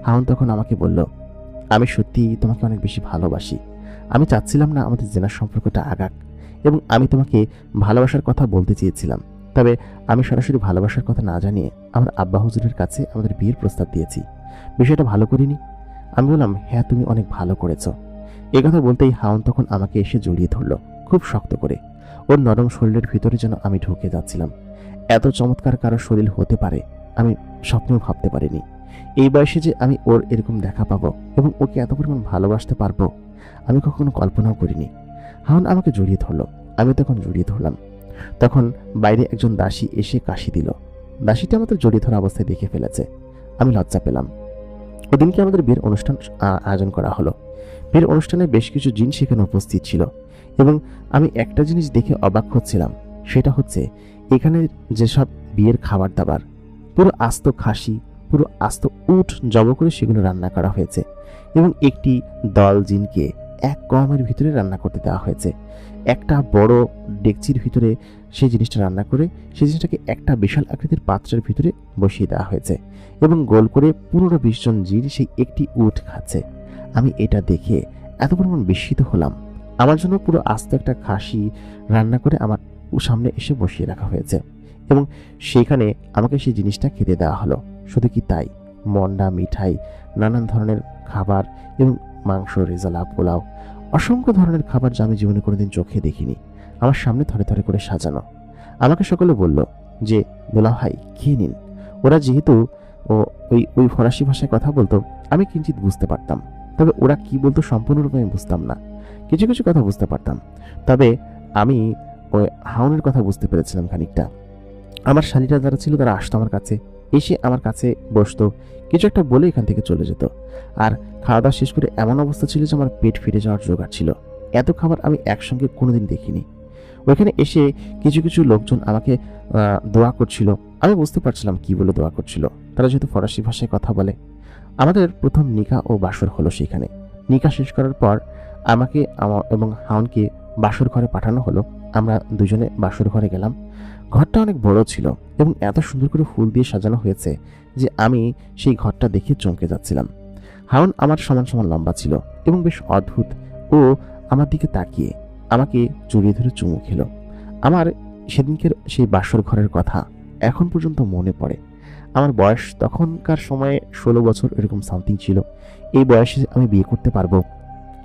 হাউন তখন আমাকে বলল, আমি সত্যি তোমাকে অনেক বেশি ভালোবাসি। আমি চাচ্ছিলাম না আমাদের জেনার সম্পর্কটা আগাক, এবং আমি তোমাকে ভালোবাসার কথা বলতে চেয়েছিলাম। তবে আমি সরাসরি ভালোবাসার কথা না জানিয়ে আমার আব্বা হুজুরের কাছে আমাদের বিয়ের প্রস্তাব দিয়েছি। বিষয়টা ভালো করিনি? আমি বললাম, হ্যাঁ, তুমি অনেক ভালো করেছ। এই কথা বলতেই হাউন তখন আমাকে এসে জড়িয়ে ধরল খুব শক্ত করে। ওর নরম শরীরের ভিতরে যেন আমি ঢুকে যাচ্ছিলাম। এত চমৎকার কারো শরীর হতে পারে আমি স্বপ্নেও ভাবতে পারিনি। এই বয়সে যে আমি ওর এরকম দেখা পাবো এবং ওকে এত পরিমাণ ভালোবাসতে পারবো, আমি কখনো কল্পনাও করিনি। হাউন আমাকে জড়িয়ে ধরলো, আমি তখন জড়িয়ে ধরলাম। তখন বাইরে একজন দাসী এসে কাশি দিল। দাসীটি আমাদের জড়িয়ে ধরা অবস্থায় দেখে ফেলেছে। আমি লজ্জা পেলাম। ওদিনকে আমাদের বিয়ের অনুষ্ঠান আয়োজন করা হলো। বিয়ের অনুষ্ঠানে বেশ কিছু জিন সেখানে উপস্থিত ছিল, এবং আমি একটা জিনিস দেখে অবাক হচ্ছিলাম। সেটা হচ্ছে, এখানে যেসব বিয়ের খাবার দাবার পুরো আস্ত খাসি, পুরো আস্ত উট জব করে সেগুলো রান্না করা হয়েছে, এবং একটি দল জিনকে এক কমের ভিতরে রান্না করতে দেওয়া হয়েছে। একটা বড় ডেকচির ভিতরে সেই জিনিসটা রান্না করে সেই জিনিসটাকে একটা বিশাল আকৃতির পাত্রের ভিতরে বসিয়ে দেওয়া হয়েছে, এবং গোল করে 15-20 জন জিন সেই একটি উট খাচ্ছে। আমি এটা দেখে এত পরিমাণ বিস্মিত হলাম। আমার জন্য পুরো আস্ত একটা খাসি রান্না করে আমার সামনে এসে বসিয়ে রাখা হয়েছে, এবং সেইখানে আমাকে সেই জিনিসটা খেতে দেওয়া হলো। শুধু কি তাই, মন্ডা, মিঠাই, নানান ধরনের খাবার, এবং মাংস, রেজালা, পোলাও, অসংখ্য ধরনের খাবার যা আমি জীবনে কোনোদিন চোখে দেখিনি আমার সামনে থরে থরে করে সাজানো। আমাকে সকলে বলল যে, দুলা ভাই খেয়ে নিন। ওরা যেহেতু ওই ফরাসি ভাষায় কথা বলতো, আমি কিঞ্চিত বুঝতে পারতাম, তবে ওরা কি বলতো সম্পূর্ণরূপে আমি বুঝতাম না। কিছু কিছু কথা বুঝতে পারতাম, তবে আমি ওই হাউনের কথা বুঝতে পেরেছিলাম খানিকটা। আমার শালীরা যারা ছিল তারা আসতো আমার কাছে, এসে আমার কাছে বসতো, কিছু একটা বলে এখান থেকে চলে যেত। আর খাওয়া দাওয়া শেষ করে এমন অবস্থা ছিল যে আমার পেট ফিরে যাওয়ার জোগাড় ছিল। এত খাবার আমি একসঙ্গে কোনোদিন দেখিনি। ওইখানে এসে কিছু কিছু লোকজন আমাকে দোয়া করছিল। আমি বুঝতে পারছিলাম কি বলে দোয়া করছিল, তারা যেহেতু ফরাসি ভাষায় কথা বলে। আমাদের প্রথম নিকাহ ও বাসর হলো সেখানে। নিকাহ শেষ করার পর আমাকে এবং হাউনকে বাসর ঘরে পাঠানো হলো। আমরা দুজনে বাসর ঘরে গেলাম। ঘরটা অনেক বড় ছিল এবং এত সুন্দর করে ফুল দিয়ে সাজানো হয়েছে যে আমি সেই ঘরটা দেখে চমকে যাচ্ছিলাম। হাউন আমার সমান সমান লম্বা ছিল এবং বেশ অদ্ভুত। ও আমার দিকে তাকিয়ে আমাকে জড়িয়ে ধরে চুমু খেলো। আমার সেদিনকের সেই বাসর ঘরের কথা এখন পর্যন্ত মনে পড়ে। আমার বয়স তখনকার সময়ে 16 বছর এরকম সামথিং ছিল। এই বয়সে আমি বিয়ে করতে পারবো,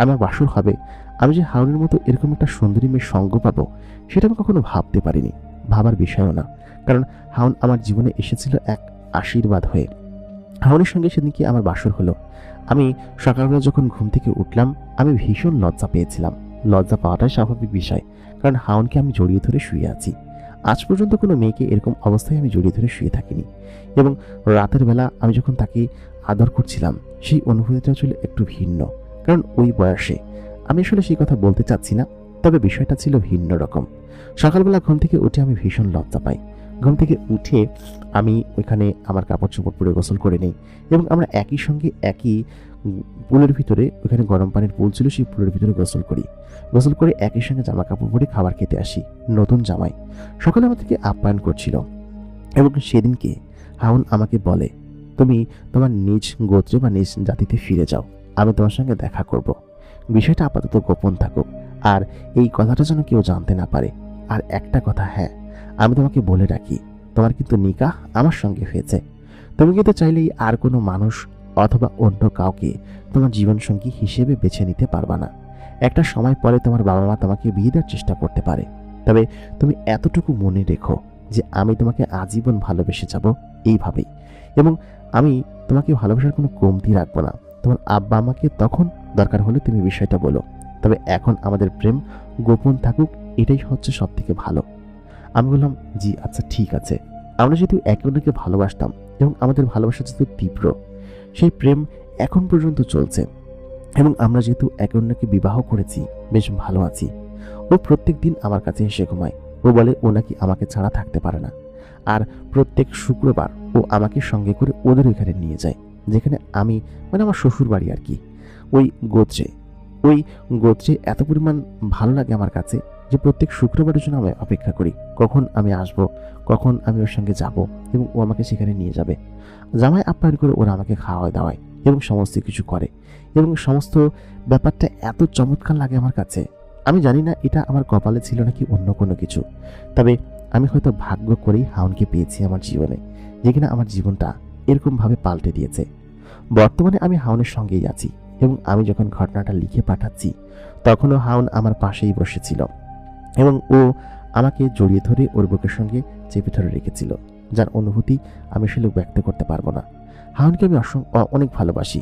আমার বাসর হবে, আমি যে হাউনের মতো এরকম একটা সুন্দরী মেয়ের সঙ্গ পাবো, সেটা আমি কখনো ভাবতে পারিনি, ভাবার বিষয়ও না। কারণ হাউন আমার জীবনে এসেছিল এক আশীর্বাদ হয়ে। হাউনের সঙ্গে সেদিনকে আমার বাসর হলো। আমি সকালবেলা যখন ঘুম থেকে উঠলাম, আমি ভীষণ লজ্জা পেয়েছিলাম। লজ্জা পাওয়াটাই স্বাভাবিক বিষয়, কারণ হাউনকে আমি জড়িয়ে ধরে শুয়ে আছি। আজ পর্যন্ত কোনো মেয়েকে এরকম অবস্থায় আমি জড়িয়ে ধরে শুয়ে থাকিনি। এবং রাতের বেলা আমি যখন তাকে আদর করছিলাম, সেই অনুভূতিটা ছিল একটু ভিন্ন। কারণ ওই বয়সে আমি আসলে সেই কথা বলতে চাচ্ছি না, তবে বিষয়টা ছিল ভিন্ন রকম। সকালবেলা ঘুম থেকে উঠে আমি ভীষণ লজ্জা পাই। ঘুম থেকে উঠে আমি ওইখানে আমার কাপড় চোপড় পরে গোসল করে নিই এবং আমরা একই সঙ্গে একই পুলের ভিতরে, ওইখানে গরম পানির পুল ছিল, সেই পুলের ভিতরে গোসল করি। গোসল করে একই সঙ্গে জামা কাপড় পরে খাবার খেতে আসি। নতুন জামাই সকালে আমাদেরকে আপ্যায়ন করছিল এবং সেদিনকে হাউন আমাকে বলে, তুমি তোমার নিজ গোত্রে বা নিজ জাতিতে ফিরে যাও, আমি তোমার সঙ্গে দেখা করব। বিষয়টা আপাতত গোপন থাকুক, আর এই কথাটা যেন কেউ জানতে না পারে। আর একটা কথা, হ্যাঁ, আমি তোমাকে বলে রাখি, তোমার কিন্তু নিকাহ আমার সঙ্গে হয়েছে। তুমি কিন্তু চাইলেই আর কোনো মানুষ অথবা অন্য কাউকে তোমার জীবনসঙ্গী হিসেবে বেছে নিতে পারবা না। একটা সময় পরে তোমার বাবা মা তোমাকে বিয়ে দেওয়ার চেষ্টা করতে পারে, তবে তুমি এতটুকু মনে রেখো যে আমি তোমাকে আজীবন ভালোবেসে যাব এইভাবেই, এবং আমি তোমাকে ভালোবাসার কোনো কমতি রাখবো না। তোমার আব্বা আমাকে তখন দরকার হলে তুমি বিষয়টা বলো, তবে এখন আমাদের প্রেম গোপন থাকুক, এটাই হচ্ছে সব থেকে ভালো। আমি বললাম, জি আচ্ছা ঠিক আছে। আমরা যেহেতু একে অন্যকে ভালোবাসতাম এবং আমাদের ভালোবাসা যেহেতু তীব্র, সেই প্রেম এখন পর্যন্ত চলছে, এবং আমরা যেহেতু একে অন্যকে বিবাহ করেছি, বেশ ভালো আছি। ও প্রত্যেক দিন আমার কাছে এসে ঘুমায়। ও বলে ও নাকি আমাকে ছাড়া থাকতে পারে না। আর প্রত্যেক শুক্রবার ও আমাকে সঙ্গে করে ওদের ওইখানে নিয়ে যায়, যেখানে আমি, মানে আমার শ্বশুর বাড়ি আর কি, ওই গোত্রে এত পরিমাণ ভালো লাগে আমার কাছে যে প্রত্যেক শুক্রবারের জন্য আমি অপেক্ষা করি, কখন আমি আসব, কখন আমি ওর সঙ্গে যাব এবং ও আমাকে সেখানে নিয়ে যাবে। জামাই আপ্যায়ন করে ওরা আমাকে খাওয়ায় দাওয়ায় এবং সমস্ত কিছু করে, এবং সমস্ত ব্যাপারটা এত চমৎকার লাগে আমার কাছে। আমি জানি না এটা আমার কপালে ছিল নাকি অন্য কোনো কিছু, তবে আমি হয়তো ভাগ্য করেই হাউনকে পেয়েছি আমার জীবনে, যে কিনা আমার জীবনটা এরকমভাবে পাল্টে দিয়েছে। বর্তমানে আমি হাউনের সঙ্গেই আছি, এবং আমি যখন ঘটনাটা লিখে পাঠাচ্ছি তখনও হাউন আমার পাশেই বসেছিল এবং ও আমাকে জড়িয়ে ধরে ওর বুকের সঙ্গে চেপে ধরে রেখেছিল, যার অনুভূতি আমি আসলে ব্যক্ত করতে পারবো না। হাউনকে আমি অনেক ভালোবাসি।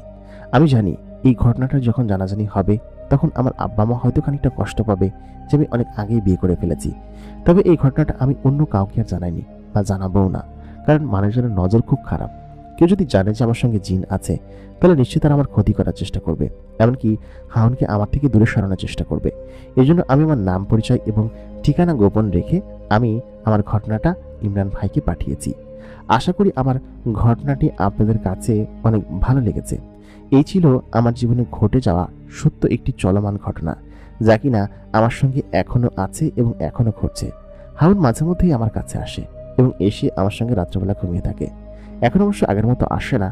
আমি জানি এই ঘটনাটা যখন জানাজানি হবে তখন আমার আব্বা মা হয়তো খানিকটা কষ্ট পাবে যে আমি অনেক আগেই বিয়ে করে ফেলেছি, তবে এই ঘটনাটা আমি অন্য কাউকে আর জানাইনি বা জানাবোও না, কারণ মানুষজনের নজর খুব খারাপ। কেউ যদি জানে যে আমার সঙ্গে জিন আছে, তাহলে নিশ্চয়ই তারা আমার ক্ষতি করার চেষ্টা করবে, এমনকি হাউনকে আমার থেকে দূরে সরানোর চেষ্টা করবে। এই জন্য আমি আমার নাম পরিচয় এবং ঠিকানা গোপন রেখে আমি আমার ঘটনাটা ইমরান ভাইকে পাঠিয়েছি। আশা করি আমার ঘটনাটি আপনাদের কাছে অনেক ভালো লেগেছে। এই ছিল আমার জীবনে ঘটে যাওয়া সত্য একটি চলমান ঘটনা, যা কিনা আমার সঙ্গে এখনো আছে এবং এখনো ঘটছে। হাউন মাঝে মধ্যেই আমার কাছে আসে এবং এসে আমার সঙ্গে রাত্রেবেলা ঘুমিয়ে থাকে। এখন অবশ্য আগের মতো আসে না,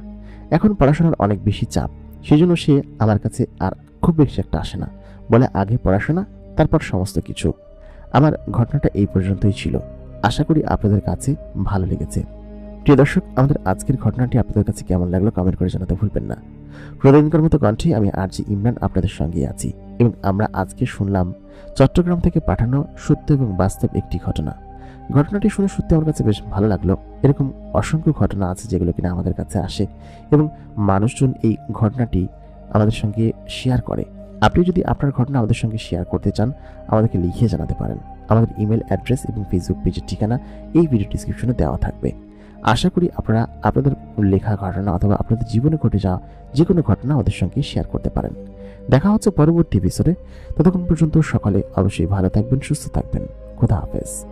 এখন পড়াশোনার অনেক বেশি চাপ, সেই জন্য সে আমার কাছে আর খুব বেশি একটা আসে না। বলে আগে পড়াশোনা, তারপর সমস্ত কিছু। আমার ঘটনাটা এই পর্যন্তই ছিল। আশা করি আপনাদের কাছে ভালো লেগেছে। প্রিয় দর্শক, আমাদের আজকের ঘটনাটি আপনাদের কাছে কেমন লাগলো কমেন্ট করে জানাতে ভুলবেন না। প্রতিদিনকার মতো কণ্ঠে আমি আরজি ইমরান আপনাদের সঙ্গে আছি, এবং আমরা আজকে শুনলাম চট্টগ্রাম থেকে পাঠানো সত্য এবং বাস্তব একটি ঘটনা। ঘটনাটি শুনে সত্যি আমার কাছে বেশ ভালো লাগলো। এরকম অসংখ্য ঘটনা আছে যেগুলো কিনা আমাদের কাছে আসে এবং মানুষজন এই ঘটনাটি আমাদের সঙ্গে শেয়ার করে। আপনি যদি আপনার ঘটনা আমাদের সঙ্গে শেয়ার করতে চান, আমাদেরকে লিখে জানাতে পারেন। আমাদের ইমেল অ্যাড্রেস এবং ফেসবুক পেজের ঠিকানা এই ভিডিও ডিসক্রিপশনে দেওয়া থাকবে। আশা করি আপনারা আপনাদের লেখা ঘটনা অথবা আপনাদের জীবনে ঘটে যাওয়া যে কোনো ঘটনা আমাদের সঙ্গে শেয়ার করতে পারেন। দেখা হচ্ছে পরবর্তী এপিসোডে। ততক্ষণ পর্যন্ত সকলে অবশ্যই ভালো থাকবেন, সুস্থ থাকবেন। খোদা হাফেজ।